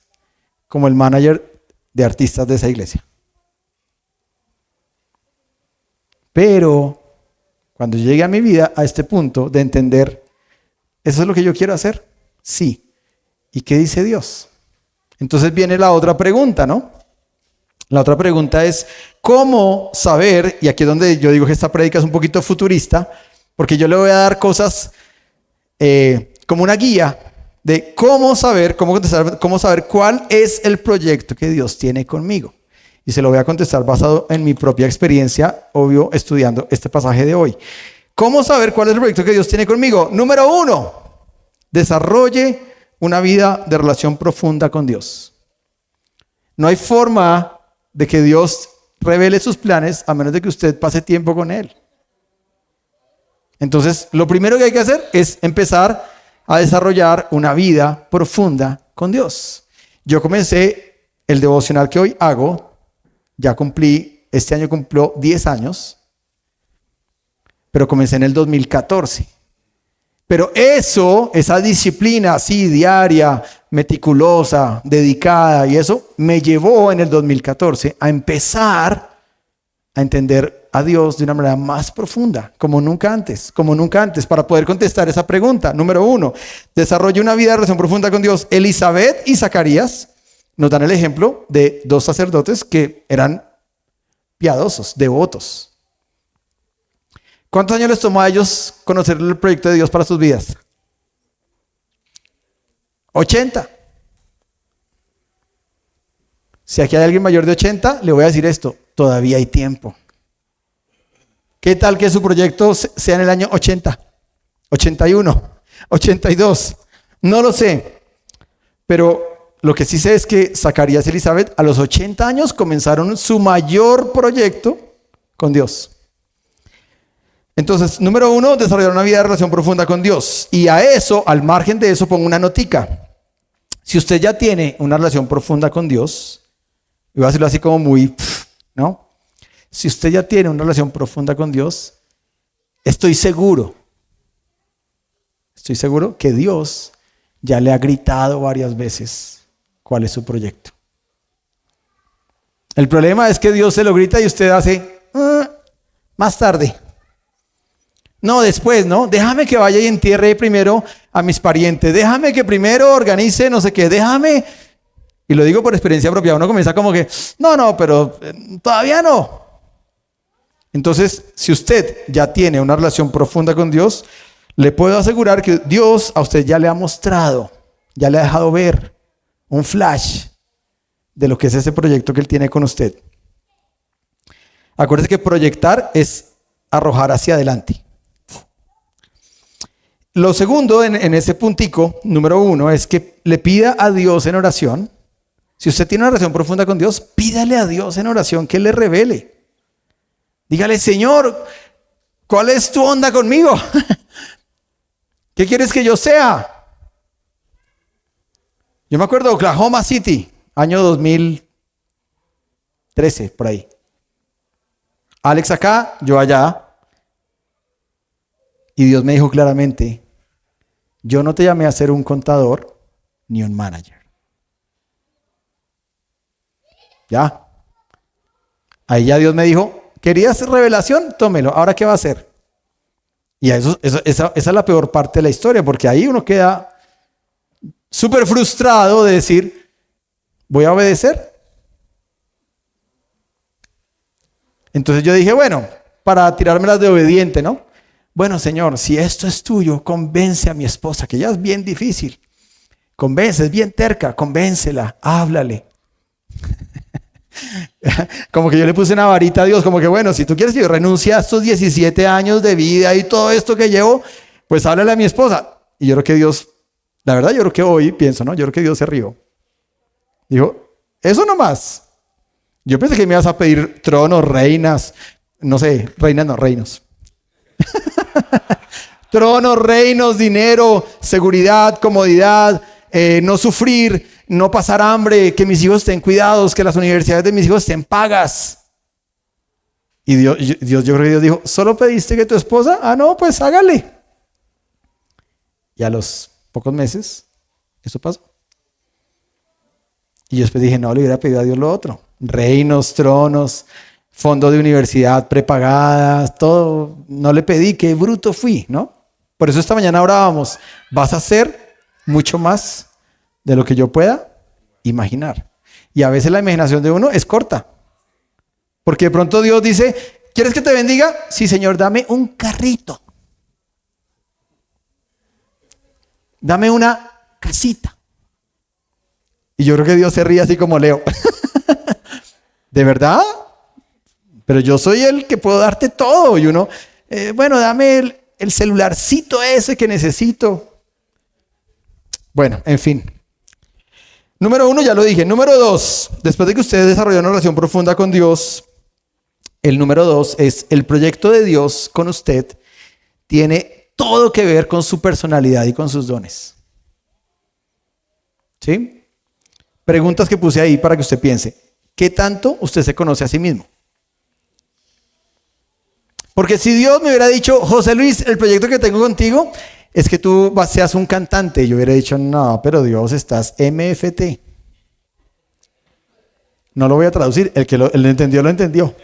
como el manager de artistas de esa iglesia. Pero cuando llegue a mi vida a este punto de entender, ¿eso es lo que yo quiero hacer? Sí. ¿Y qué dice Dios? Entonces viene la otra pregunta, ¿no? La otra pregunta es, ¿cómo saber? Y aquí es donde yo digo que esta prédica es un poquito futurista, porque yo le voy a dar cosas como una guía de cómo saber, cómo saber cuál es el proyecto que Dios tiene conmigo. Y se lo voy a contestar basado en mi propia experiencia, obvio, estudiando este pasaje de hoy. ¿Cómo saber cuál es el proyecto que Dios tiene conmigo? Número 1, desarrolle una vida de relación profunda con Dios. No hay forma de que Dios revele sus planes a menos de que usted pase tiempo con Él. Entonces, lo primero que hay que hacer es empezar a desarrollar una vida profunda con Dios. Yo comencé el devocional que hoy hago, este año cumplo 10 años, pero comencé en el 2014. Pero esa disciplina así diaria, meticulosa, dedicada y eso, me llevó en el 2014 a empezar a entender a Dios de una manera más profunda, como nunca antes, para poder contestar esa pregunta. Número 1, desarrolle una vida de relación profunda con Dios. Elizabeth y Zacarías nos dan el ejemplo de dos sacerdotes que eran piadosos, devotos. ¿Cuántos años les tomó a ellos conocer el proyecto de Dios para sus vidas? 80. Si aquí hay alguien mayor de 80, le voy a decir esto, todavía hay tiempo. ¿Qué tal que su proyecto sea en el año 80, 81, 82? No lo sé, pero lo que sí sé es que Zacarías y Elizabeth a los 80 años comenzaron su mayor proyecto con Dios. Entonces, número 1, desarrollar una vida de relación profunda con Dios. Y a eso, al margen de eso, pongo una notica. Si usted ya tiene una relación profunda con Dios, y voy a decirlo así como muy, ¿no? Si usted ya tiene una relación profunda con Dios, estoy seguro que Dios ya le ha gritado varias veces cuál es su proyecto. El problema es que Dios se lo grita y usted hace, más tarde. No, después, ¿no? Déjame que vaya y entierre primero a mis parientes. Déjame que primero organice no sé qué. Déjame. Y lo digo por experiencia propia. Uno comienza como que, no, pero todavía no. Entonces, si usted ya tiene una relación profunda con Dios, le puedo asegurar que Dios a usted ya le ha mostrado, ya le ha dejado ver un flash de lo que es ese proyecto que Él tiene con usted. Acuérdese que proyectar es arrojar hacia adelante. Lo segundo en ese puntico, número 1, es que le pida a Dios en oración. Si usted tiene una relación profunda con Dios, pídale a Dios en oración que le revele. Dígale, Señor, ¿cuál es tu onda conmigo? ¿Qué quieres que yo sea? Yo me acuerdo de Oklahoma City, año 2013, por ahí. Alex acá, yo allá. Y Dios me dijo claramente, yo no te llamé a ser un contador ni un manager. Ya. Ahí ya Dios me dijo, ¿querías revelación? Tómelo. ¿Ahora qué va a hacer? Y esa es la peor parte de la historia, porque ahí uno queda súper frustrado de decir, voy a obedecer. Entonces yo dije, bueno, para tirármelas de obediente, ¿no? Bueno, Señor, si esto es tuyo, convence a mi esposa, que ya es bien difícil. Convence, es bien terca, convéncela, háblale. Como que yo le puse una varita a Dios, como que bueno, si tú quieres que yo renuncie a estos 17 años de vida y todo esto que llevo, pues háblale a mi esposa. Y yo creo que Dios, la verdad yo creo que hoy pienso, ¿no? Yo creo que Dios se rió. Dijo, eso nomás. Yo pensé que me ibas a pedir tronos, reinas, no sé, reinas no, reinos. Tronos, reinos, dinero, seguridad, comodidad, no sufrir, no pasar hambre, que mis hijos estén cuidados, que las universidades de mis hijos estén pagas. Y Dios, yo creo que Dios dijo, ¿solo pediste que tu esposa? Ah, no, pues hágale. Y a los pocos meses, eso pasó. Y yo después dije, no, le hubiera pedido a Dios lo otro. Reinos, tronos, fondo de universidad prepagadas, todo. No le pedí, qué bruto fui, ¿no? Por eso esta mañana orábamos, vas a hacer mucho más de lo que yo pueda imaginar. Y a veces la imaginación de uno es corta. Porque de pronto Dios dice, ¿quieres que te bendiga? Sí, Señor, dame un carrito. Dame una casita. Y yo creo que Dios se ríe así como Leo. ¿De verdad? Pero yo soy el que puedo darte todo. Y uno, bueno, dame el celularcito ese que necesito. Bueno, en fin. Número 1, ya lo dije. Número 2, después de que usted desarrolló una relación profunda con Dios, el número 2 es el proyecto de Dios con usted tiene todo que ver con su personalidad y con sus dones. ¿Sí? Preguntas que puse ahí para que usted piense. ¿Qué tanto usted se conoce a sí mismo? Porque si Dios me hubiera dicho, José Luis, el proyecto que tengo contigo es que tú seas un cantante, yo hubiera dicho, no, pero Dios, estás MFT. No lo voy a traducir, el que lo entendió, lo entendió.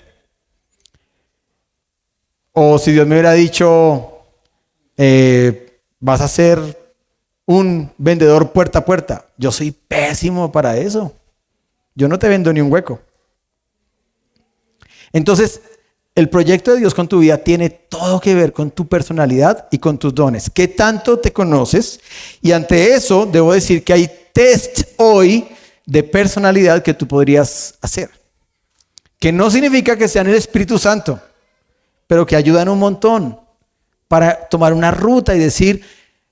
O si Dios me hubiera dicho, vas a ser un vendedor puerta a puerta. Yo soy pésimo para eso. Yo no te vendo ni un hueco. Entonces, el proyecto de Dios con tu vida tiene todo que ver con tu personalidad y con tus dones. ¿Qué tanto te conoces? Y ante eso, debo decir que hay test hoy de personalidad que tú podrías hacer. Que no significa que sean el Espíritu Santo, pero que ayudan un montón para tomar una ruta y decir,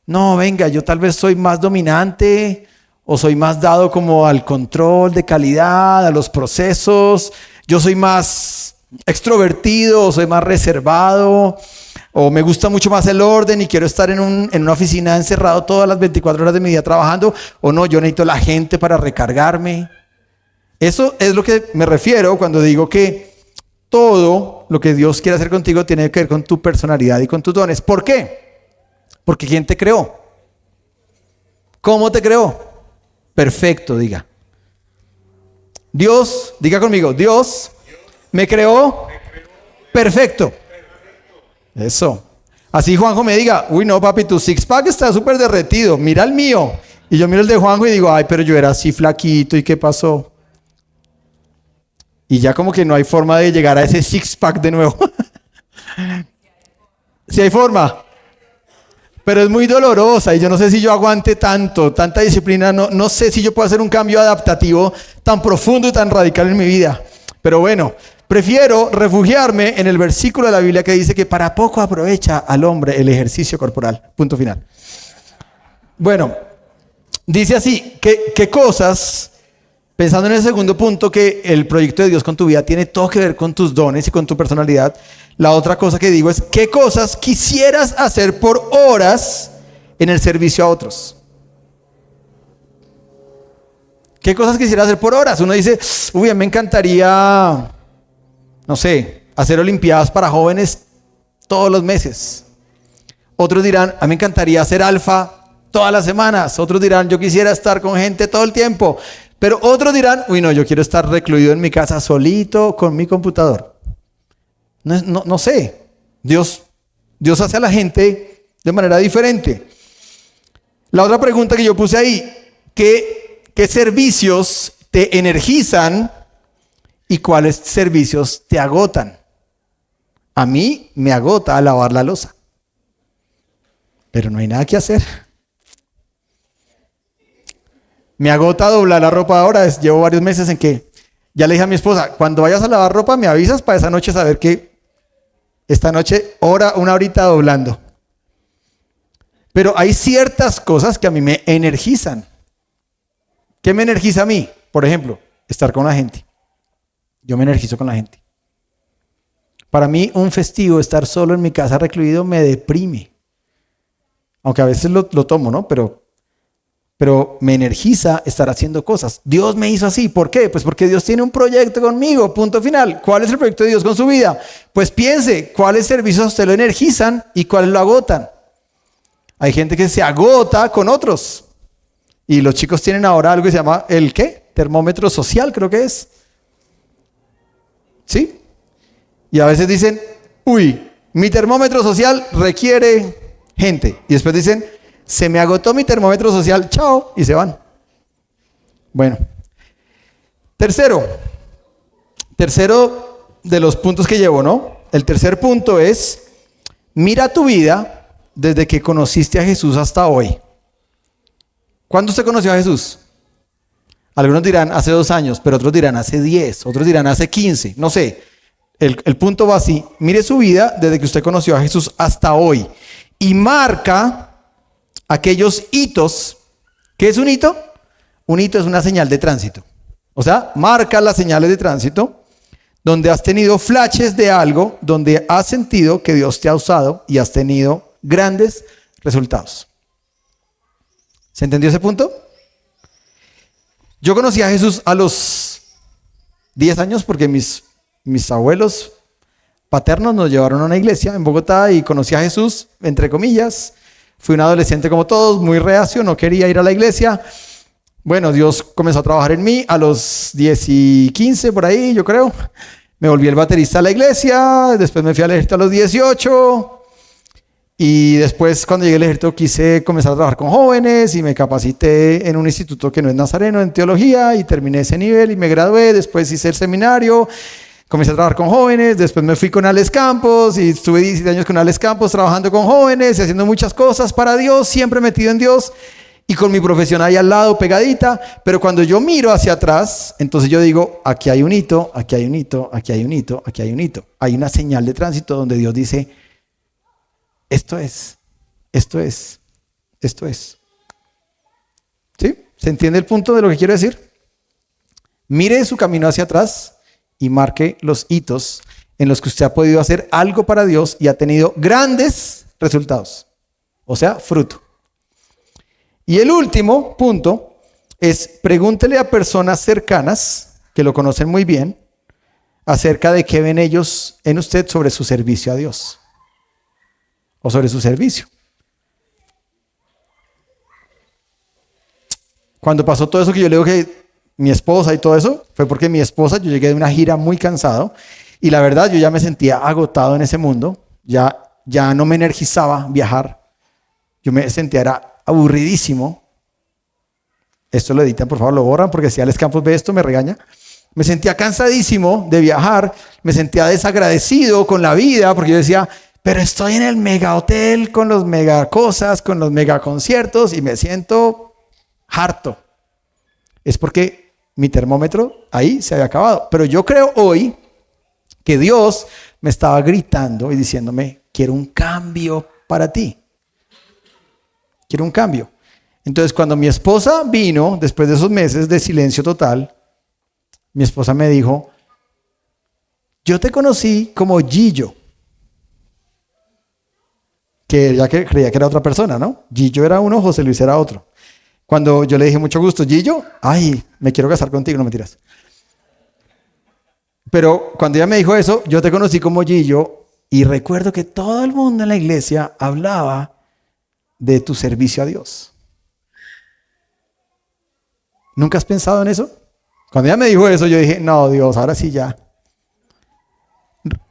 no, venga, yo tal vez soy más dominante o soy más dado como al control de calidad, a los procesos, yo soy más extrovertido o soy más reservado o me gusta mucho más el orden y quiero estar en una oficina encerrado todas las 24 horas de mi día trabajando, o no, yo necesito la gente para recargarme. Eso es lo que me refiero cuando digo que todo lo que Dios quiere hacer contigo tiene que ver con tu personalidad y con tus dones. ¿Por qué? Porque ¿quién te creó? ¿Cómo te creó? Perfecto, diga. Dios, diga conmigo, Dios me creó perfecto. Eso. Así Juanjo me diga, uy no papi, tu six pack está súper derretido, mira el mío. Y yo miro el de Juanjo y digo, ay, pero yo era así flaquito, ¿y qué pasó? Y ya como que no hay forma de llegar a ese six pack de nuevo. Sí hay forma, pero es muy dolorosa y yo no sé si yo aguante tanta disciplina, no sé si yo puedo hacer un cambio adaptativo tan profundo y tan radical en mi vida. Pero bueno, prefiero refugiarme en el versículo de la Biblia que dice que para poco aprovecha al hombre el ejercicio corporal. Punto final. Bueno, dice así, ¿qué cosas... Pensando en el segundo punto, que el proyecto de Dios con tu vida tiene todo que ver con tus dones y con tu personalidad. La otra cosa que digo es, ¿qué cosas quisieras hacer por horas en el servicio a otros? ¿Qué cosas quisieras hacer por horas? Uno dice, uy, me encantaría, no sé, hacer olimpiadas para jóvenes todos los meses. Otros dirán, a mí me encantaría hacer alfa todas las semanas. Otros dirán, yo quisiera estar con gente todo el tiempo. Pero otros dirán, uy no, yo quiero estar recluido en mi casa solito con mi computador. No sé. Dios hace a la gente de manera diferente. La otra pregunta que yo puse ahí, ¿qué servicios te energizan y cuáles servicios te agotan? A mí me agota lavar la loza, pero no hay nada que hacer. Me agota doblar la ropa ahora. Llevo varios meses en que ya le dije a mi esposa, cuando vayas a lavar ropa me avisas para esa noche saber que esta noche una horita doblando. Pero hay ciertas cosas que a mí me energizan. ¿Qué me energiza a mí? Por ejemplo, estar con la gente. Yo me energizo con la gente. Para mí un festivo, estar solo en mi casa recluido, me deprime. Aunque a veces lo tomo, ¿no? Pero me energiza estar haciendo cosas. Dios me hizo así. ¿Por qué? Pues porque Dios tiene un proyecto conmigo. Punto final. ¿Cuál es el proyecto de Dios con su vida? Pues piense, ¿cuáles servicios a usted lo energizan y cuáles lo agotan? Hay gente que se agota con otros. Y los chicos tienen ahora algo que se llama ¿el qué? Termómetro social, creo que es. ¿Sí? Y a veces dicen, uy, mi termómetro social requiere gente. Y después dicen, se me agotó mi termómetro social, chao, y se van. Bueno. Tercero de los puntos que llevo, ¿no? El tercer punto es, mira tu vida desde que conociste a Jesús hasta hoy. ¿Cuándo usted conoció a Jesús? Algunos dirán hace 2 años, pero otros dirán hace 10, otros dirán hace 15, no sé. El punto va así, mire su vida desde que usted conoció a Jesús hasta hoy y marca aquellos hitos. ¿Qué es un hito? Un hito es una señal de tránsito. O sea, marca las señales de tránsito donde has tenido flashes de algo, donde has sentido que Dios te ha usado y has tenido grandes resultados. ¿Se entendió ese punto? Yo conocí a Jesús a los 10 años porque mis abuelos paternos nos llevaron a una iglesia en Bogotá y conocí a Jesús, entre comillas. Fui un adolescente como todos, muy reacio, no quería ir a la iglesia. Bueno, Dios comenzó a trabajar en mí a los 10 y 15, por ahí, yo creo. Me volví el baterista de la iglesia, después me fui al ejército a los 18. Y después, cuando llegué al ejército, quise comenzar a trabajar con jóvenes y me capacité en un instituto que no es nazareno, en teología, y terminé ese nivel y me gradué. Después hice el seminario, comencé a trabajar con jóvenes, después me fui con Alex Campos y estuve 17 años con Alex Campos trabajando con jóvenes y haciendo muchas cosas para Dios, siempre metido en Dios y con mi profesión ahí al lado pegadita. Pero cuando yo miro hacia atrás, entonces yo digo, aquí hay un hito, aquí hay un hito, aquí hay un hito, aquí hay un hito. Hay una señal de tránsito donde Dios dice, esto es. ¿Sí? ¿Se entiende el punto de lo que quiero decir? Mire su camino hacia atrás y marque los hitos en los que usted ha podido hacer algo para Dios y ha tenido grandes resultados. O sea, fruto. Y el último punto es pregúntele a personas cercanas que lo conocen muy bien acerca de qué ven ellos en usted sobre su servicio a Dios o sobre su servicio. Cuando pasó todo eso que yo le digo que mi esposa y todo eso, fue porque mi esposa, yo llegué de una gira muy cansado y la verdad yo ya me sentía agotado en ese mundo, ya no me energizaba viajar, yo me sentía era aburridísimo. Esto lo editan, por favor, lo borran porque si Alex Campos ve esto me regaña. Me sentía cansadísimo de viajar, me sentía desagradecido con la vida porque yo decía, pero estoy en el mega hotel con los mega cosas, con los mega conciertos y me siento harto. Es porque mi termómetro ahí se había acabado. Pero yo creo hoy que Dios me estaba gritando y diciéndome, quiero un cambio para ti. Quiero un cambio. Entonces, cuando mi esposa vino, después de esos meses de silencio total, mi esposa me dijo, yo te conocí como Gillo. Que ella creía que era otra persona, ¿no? Gillo era uno, José Luis era otro. Cuando yo le dije, mucho gusto, Gillo, ay, me quiero casar contigo, no mentiras. Pero cuando ella me dijo eso, yo te conocí como Gillo y recuerdo que todo el mundo en la iglesia hablaba de tu servicio a Dios. ¿Nunca has pensado en eso? Cuando ella me dijo eso, yo dije, no, Dios, ahora sí ya.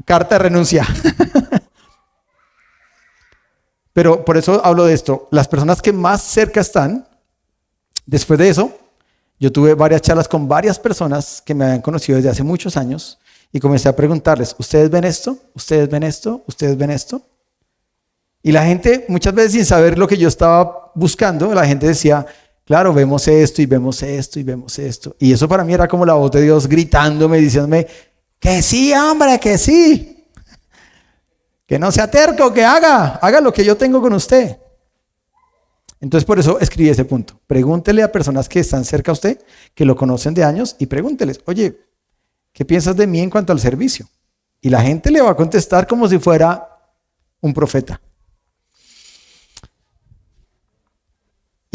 Carta de renuncia. Pero por eso hablo de esto. Las personas que más cerca están, después de eso, yo tuve varias charlas con varias personas que me habían conocido desde hace muchos años y comencé a preguntarles, ¿ustedes ven esto? ¿Ustedes ven esto? ¿Ustedes ven esto? Y la gente, muchas veces sin saber lo que yo estaba buscando, la gente decía, claro, vemos esto y vemos esto y vemos esto. Y eso para mí era como la voz de Dios gritándome, diciéndome, que sí, hombre, que sí. Que no sea terco, que haga lo que yo tengo con usted. Entonces por eso escribí ese punto. Pregúntele a personas que están cerca a usted, que lo conocen de años, y pregúnteles, oye, ¿qué piensas de mí en cuanto al servicio? Y la gente le va a contestar como si fuera un profeta.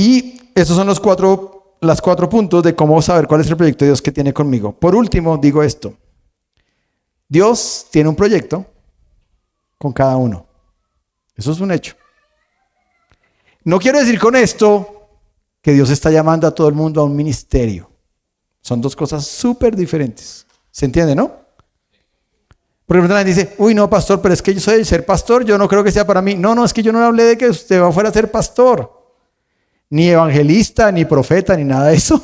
Y esos son los cuatro puntos de cómo saber cuál es el proyecto de Dios que tiene conmigo. Por último, digo esto. Dios tiene un proyecto con cada uno. Eso es un hecho. No quiero decir con esto que Dios está llamando a todo el mundo a un ministerio. Son dos cosas súper diferentes. ¿Se entiende, no? Porque la gente dice, uy, no, pastor, pero es que yo soy el ser pastor, yo no creo que sea para mí. No, es que yo no hablé de que usted va fuera a ser pastor. Ni evangelista, ni profeta, ni nada de eso.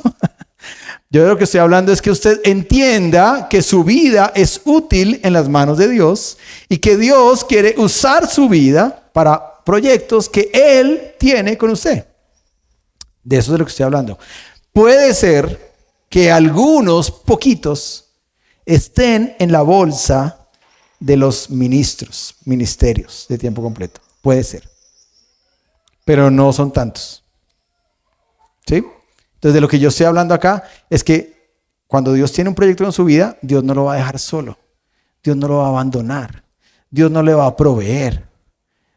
Yo de lo que estoy hablando es que usted entienda que su vida es útil en las manos de Dios y que Dios quiere usar su vida para proyectos que Él tiene con usted. De eso es de lo que estoy hablando. Puede ser que algunos poquitos estén en la bolsa de los ministerios de tiempo completo. Puede ser. Pero no son tantos. ¿Sí? Entonces, de lo que yo estoy hablando acá es que cuando Dios tiene un proyecto en su vida, Dios no lo va a dejar solo. Dios no lo va a abandonar. Dios no le va a proveer.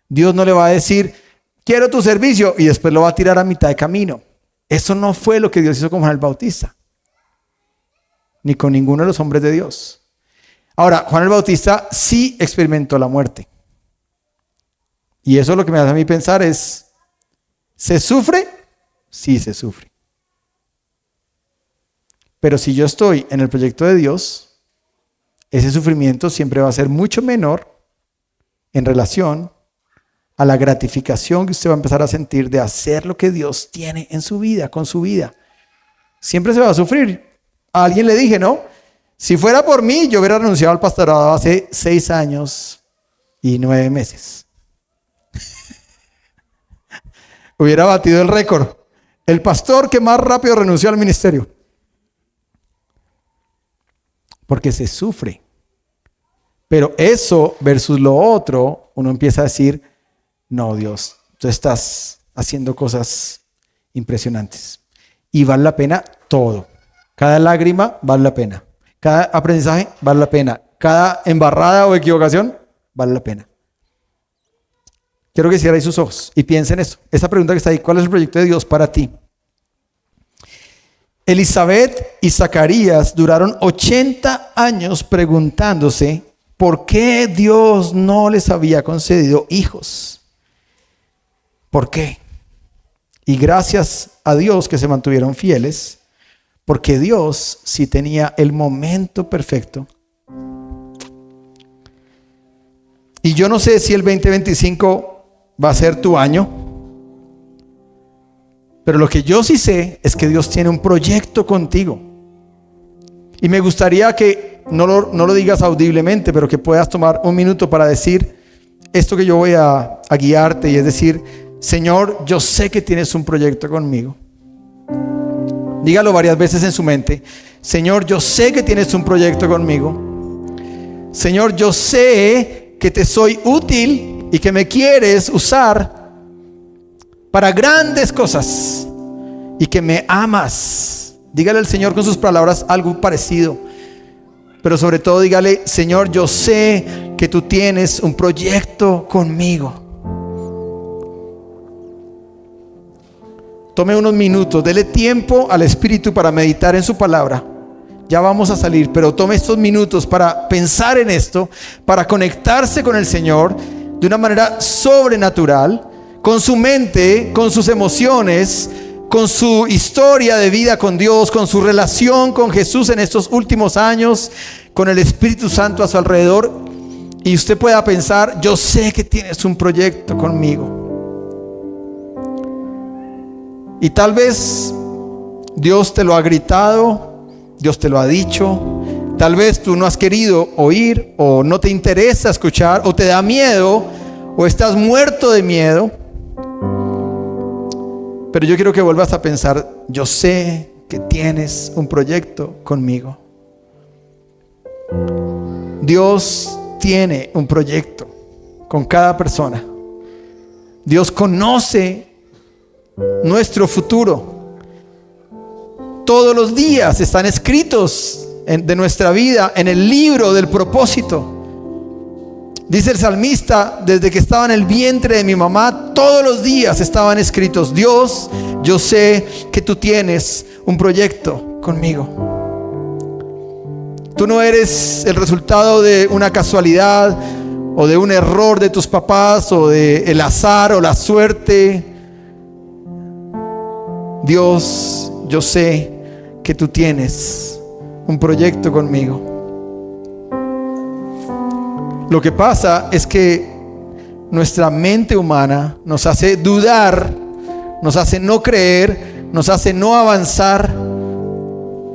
Dios no le va a decir, quiero tu servicio, y después lo va a tirar a mitad de camino. Eso no fue lo que Dios hizo con Juan el Bautista, ni con ninguno de los hombres de Dios. Ahora, Juan el Bautista sí experimentó la muerte. Y eso lo que me hace a mí pensar es, ¿se sufre? Sí, se sufre. Pero si yo estoy en el proyecto de Dios, ese sufrimiento siempre va a ser mucho menor en relación a la gratificación que usted va a empezar a sentir de hacer lo que Dios tiene en su vida, con su vida. Siempre se va a sufrir. A alguien le dije, ¿no? Si fuera por mí, yo hubiera renunciado al pastorado hace 6 años y 9 meses. Hubiera batido el récord. El pastor que más rápido renunció al ministerio. Porque se sufre. Pero eso versus lo otro, uno empieza a decir, no, Dios, tú estás haciendo cosas impresionantes. Y vale la pena todo. Cada lágrima vale la pena. Cada aprendizaje vale la pena. Cada embarrada o equivocación vale la pena. Quiero que cierren sus ojos y piensen en eso. Esa pregunta que está ahí, ¿cuál es el proyecto de Dios para ti? Elizabeth y Zacarías duraron 80 años preguntándose por qué Dios no les había concedido hijos. ¿Por qué? Y gracias a Dios que se mantuvieron fieles, porque Dios sí tenía el momento perfecto. Y yo no sé si el 2025 va a ser tu año, pero lo que yo sí sé es que Dios tiene un proyecto contigo. Y me gustaría que no lo digas audiblemente, pero que puedas tomar un minuto para decir esto que yo voy a guiarte, y es decir, Señor, yo sé que tienes un proyecto conmigo. Dígalo varias veces en su mente. Señor, yo sé que tienes un proyecto conmigo. Señor, yo sé que te soy útil y que me quieres usar para grandes cosas y que me amas. Dígale al Señor con sus palabras algo parecido. Pero sobre todo dígale, Señor, yo sé que tú tienes un proyecto conmigo. Tome unos minutos, dele tiempo al Espíritu para meditar en su palabra. Ya vamos a salir, pero tome estos minutos para pensar en esto, para conectarse con el Señor de una manera sobrenatural, con su mente, con sus emociones, con su historia de vida con Dios, con su relación con Jesús en estos últimos años, con el Espíritu Santo a su alrededor, y usted pueda pensar, yo sé que tienes un proyecto conmigo. Y tal vez Dios te lo ha gritado, Dios te lo ha dicho, tal vez tú no has querido oír, o no te interesa escuchar, o te da miedo, o estás muerto de miedo. Pero yo quiero que vuelvas a pensar, yo sé que tienes un proyecto conmigo. Dios tiene un proyecto con cada persona. Dios conoce nuestro futuro. Todos los días están escritos de nuestra vida en el libro del propósito. Dice el salmista: desde que estaba en el vientre de mi mamá, todos los días estaban escritos: Dios, yo sé que tú tienes un proyecto conmigo. Tú no eres el resultado de una casualidad o de un error de tus papás o de el azar o la suerte. Dios, yo sé que tú tienes un proyecto conmigo. Lo que pasa es que nuestra mente humana nos hace dudar, nos hace no creer, nos hace no avanzar.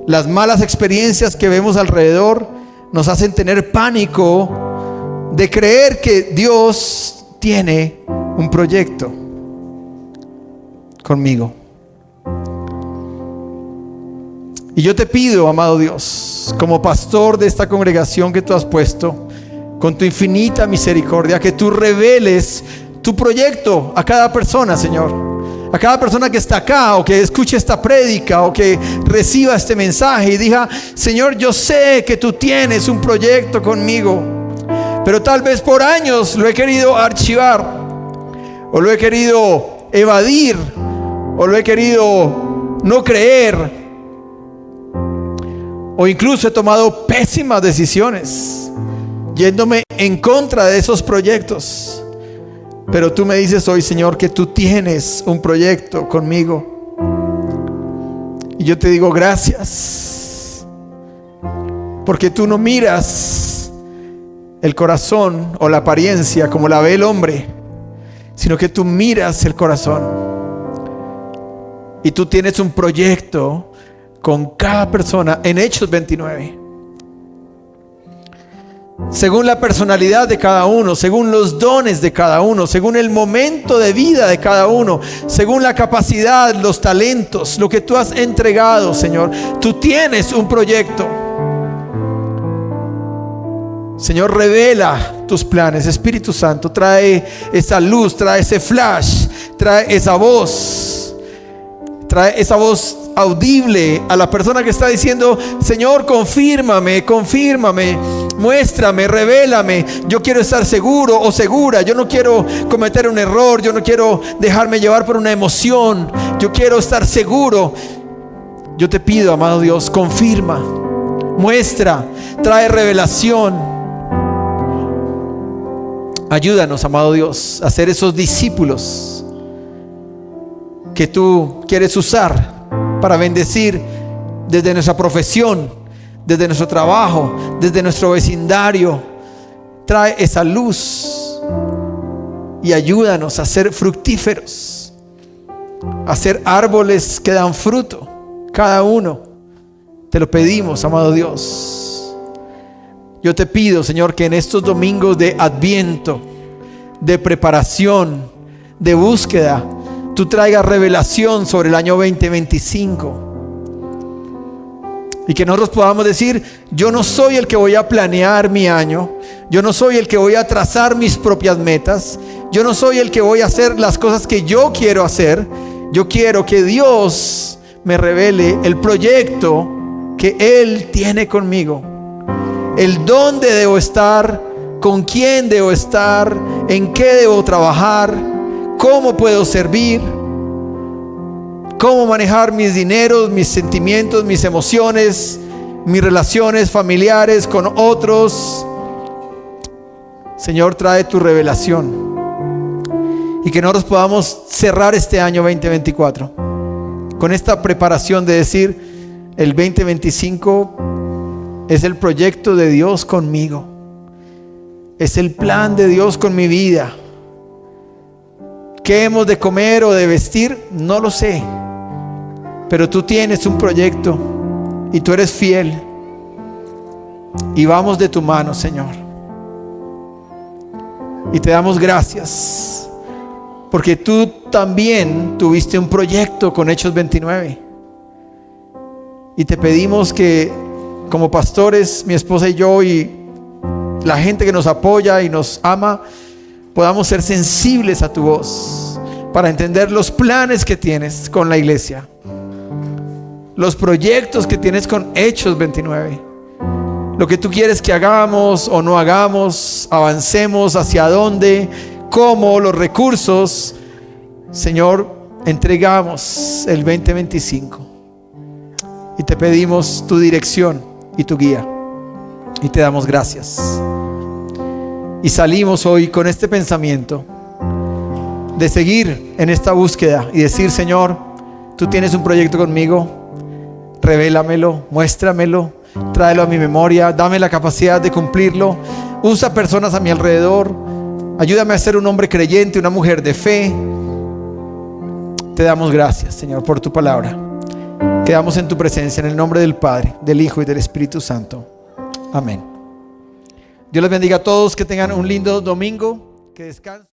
Las malas experiencias que vemos alrededor nos hacen tener pánico de creer que Dios tiene un proyecto conmigo. Y yo te pido, amado Dios, como pastor de esta congregación que tú has puesto, con tu infinita misericordia, que tú reveles tu proyecto a cada persona, Señor. A cada persona que está acá, o que escuche esta prédica, o que reciba este mensaje y diga: Señor, yo sé que tú tienes un proyecto conmigo, pero tal vez por años lo he querido archivar, o lo he querido evadir, o lo he querido no creer, o incluso he tomado pésimas decisiones yéndome en contra de esos proyectos. Pero tú me dices hoy, Señor, que tú tienes un proyecto conmigo. Y yo te digo gracias, porque tú no miras el corazón o la apariencia como la ve el hombre, sino que tú miras el corazón. Y tú tienes un proyecto con cada persona en Hechos 29. Según la personalidad de cada uno, según los dones de cada uno, según el momento de vida de cada uno, según la capacidad, los talentos, lo que tú has entregado, Señor. Tú tienes un proyecto. Señor, revela tus planes. Espíritu Santo, trae esa luz, trae ese flash, trae esa voz audible a la persona que está diciendo: Señor, confírmame, muéstrame, revélame. Yo quiero estar seguro o segura. Yo no quiero cometer un error. Yo no quiero dejarme llevar por una emoción. Yo quiero estar seguro. Yo te pido, amado Dios, confirma, muestra, trae revelación. Ayúdanos, amado Dios, a ser esos discípulos que tú quieres usar para bendecir desde nuestra profesión, desde nuestro trabajo, desde nuestro vecindario. Trae esa luz y ayúdanos a ser fructíferos, a ser árboles que dan fruto, cada uno. Te lo pedimos, amado Dios. Yo te pido, Señor, que en estos domingos de Adviento, de preparación, de búsqueda, tú traigas revelación sobre el año 2025. Y que nosotros podamos decir: yo no soy el que voy a planear mi año. Yo no soy el que voy a trazar mis propias metas. Yo no soy el que voy a hacer las cosas que yo quiero hacer. Yo quiero que Dios me revele el proyecto que Él tiene conmigo. El dónde debo estar, con quién debo estar, en qué debo trabajar, cómo puedo servir, cómo manejar mis dineros, mis sentimientos, mis emociones, mis relaciones familiares con otros. Señor, trae tu revelación y que nosotros podamos cerrar este año 2024 con esta preparación de decir: el 2025 es el proyecto de Dios conmigo, es el plan de Dios con mi vida. ¿Qué hemos de comer o de vestir? No lo sé, pero tú tienes un proyecto y tú eres fiel, y vamos de tu mano, Señor. Y te damos gracias porque tú también tuviste un proyecto con Hechos 29, y te pedimos que, como pastores, mi esposa y yo, y la gente que nos apoya y nos ama, podamos ser sensibles a tu voz para entender los planes que tienes con la iglesia, los proyectos que tienes con Hechos 29, lo que tú quieres que hagamos o no hagamos, avancemos, hacia dónde, cómo, los recursos. Señor, entregamos el 2025 y te pedimos tu dirección y tu guía y te damos gracias. Y salimos hoy con este pensamiento de seguir en esta búsqueda y decir: Señor, tú tienes un proyecto conmigo, revélamelo, muéstramelo, tráelo a mi memoria, dame la capacidad de cumplirlo. Usa personas a mi alrededor, ayúdame a ser un hombre creyente, una mujer de fe. Te damos gracias, Señor, por tu palabra. Quedamos en tu presencia, en el nombre del Padre, del Hijo y del Espíritu Santo. Amén. Dios les bendiga a todos, que tengan un lindo domingo, que descansen.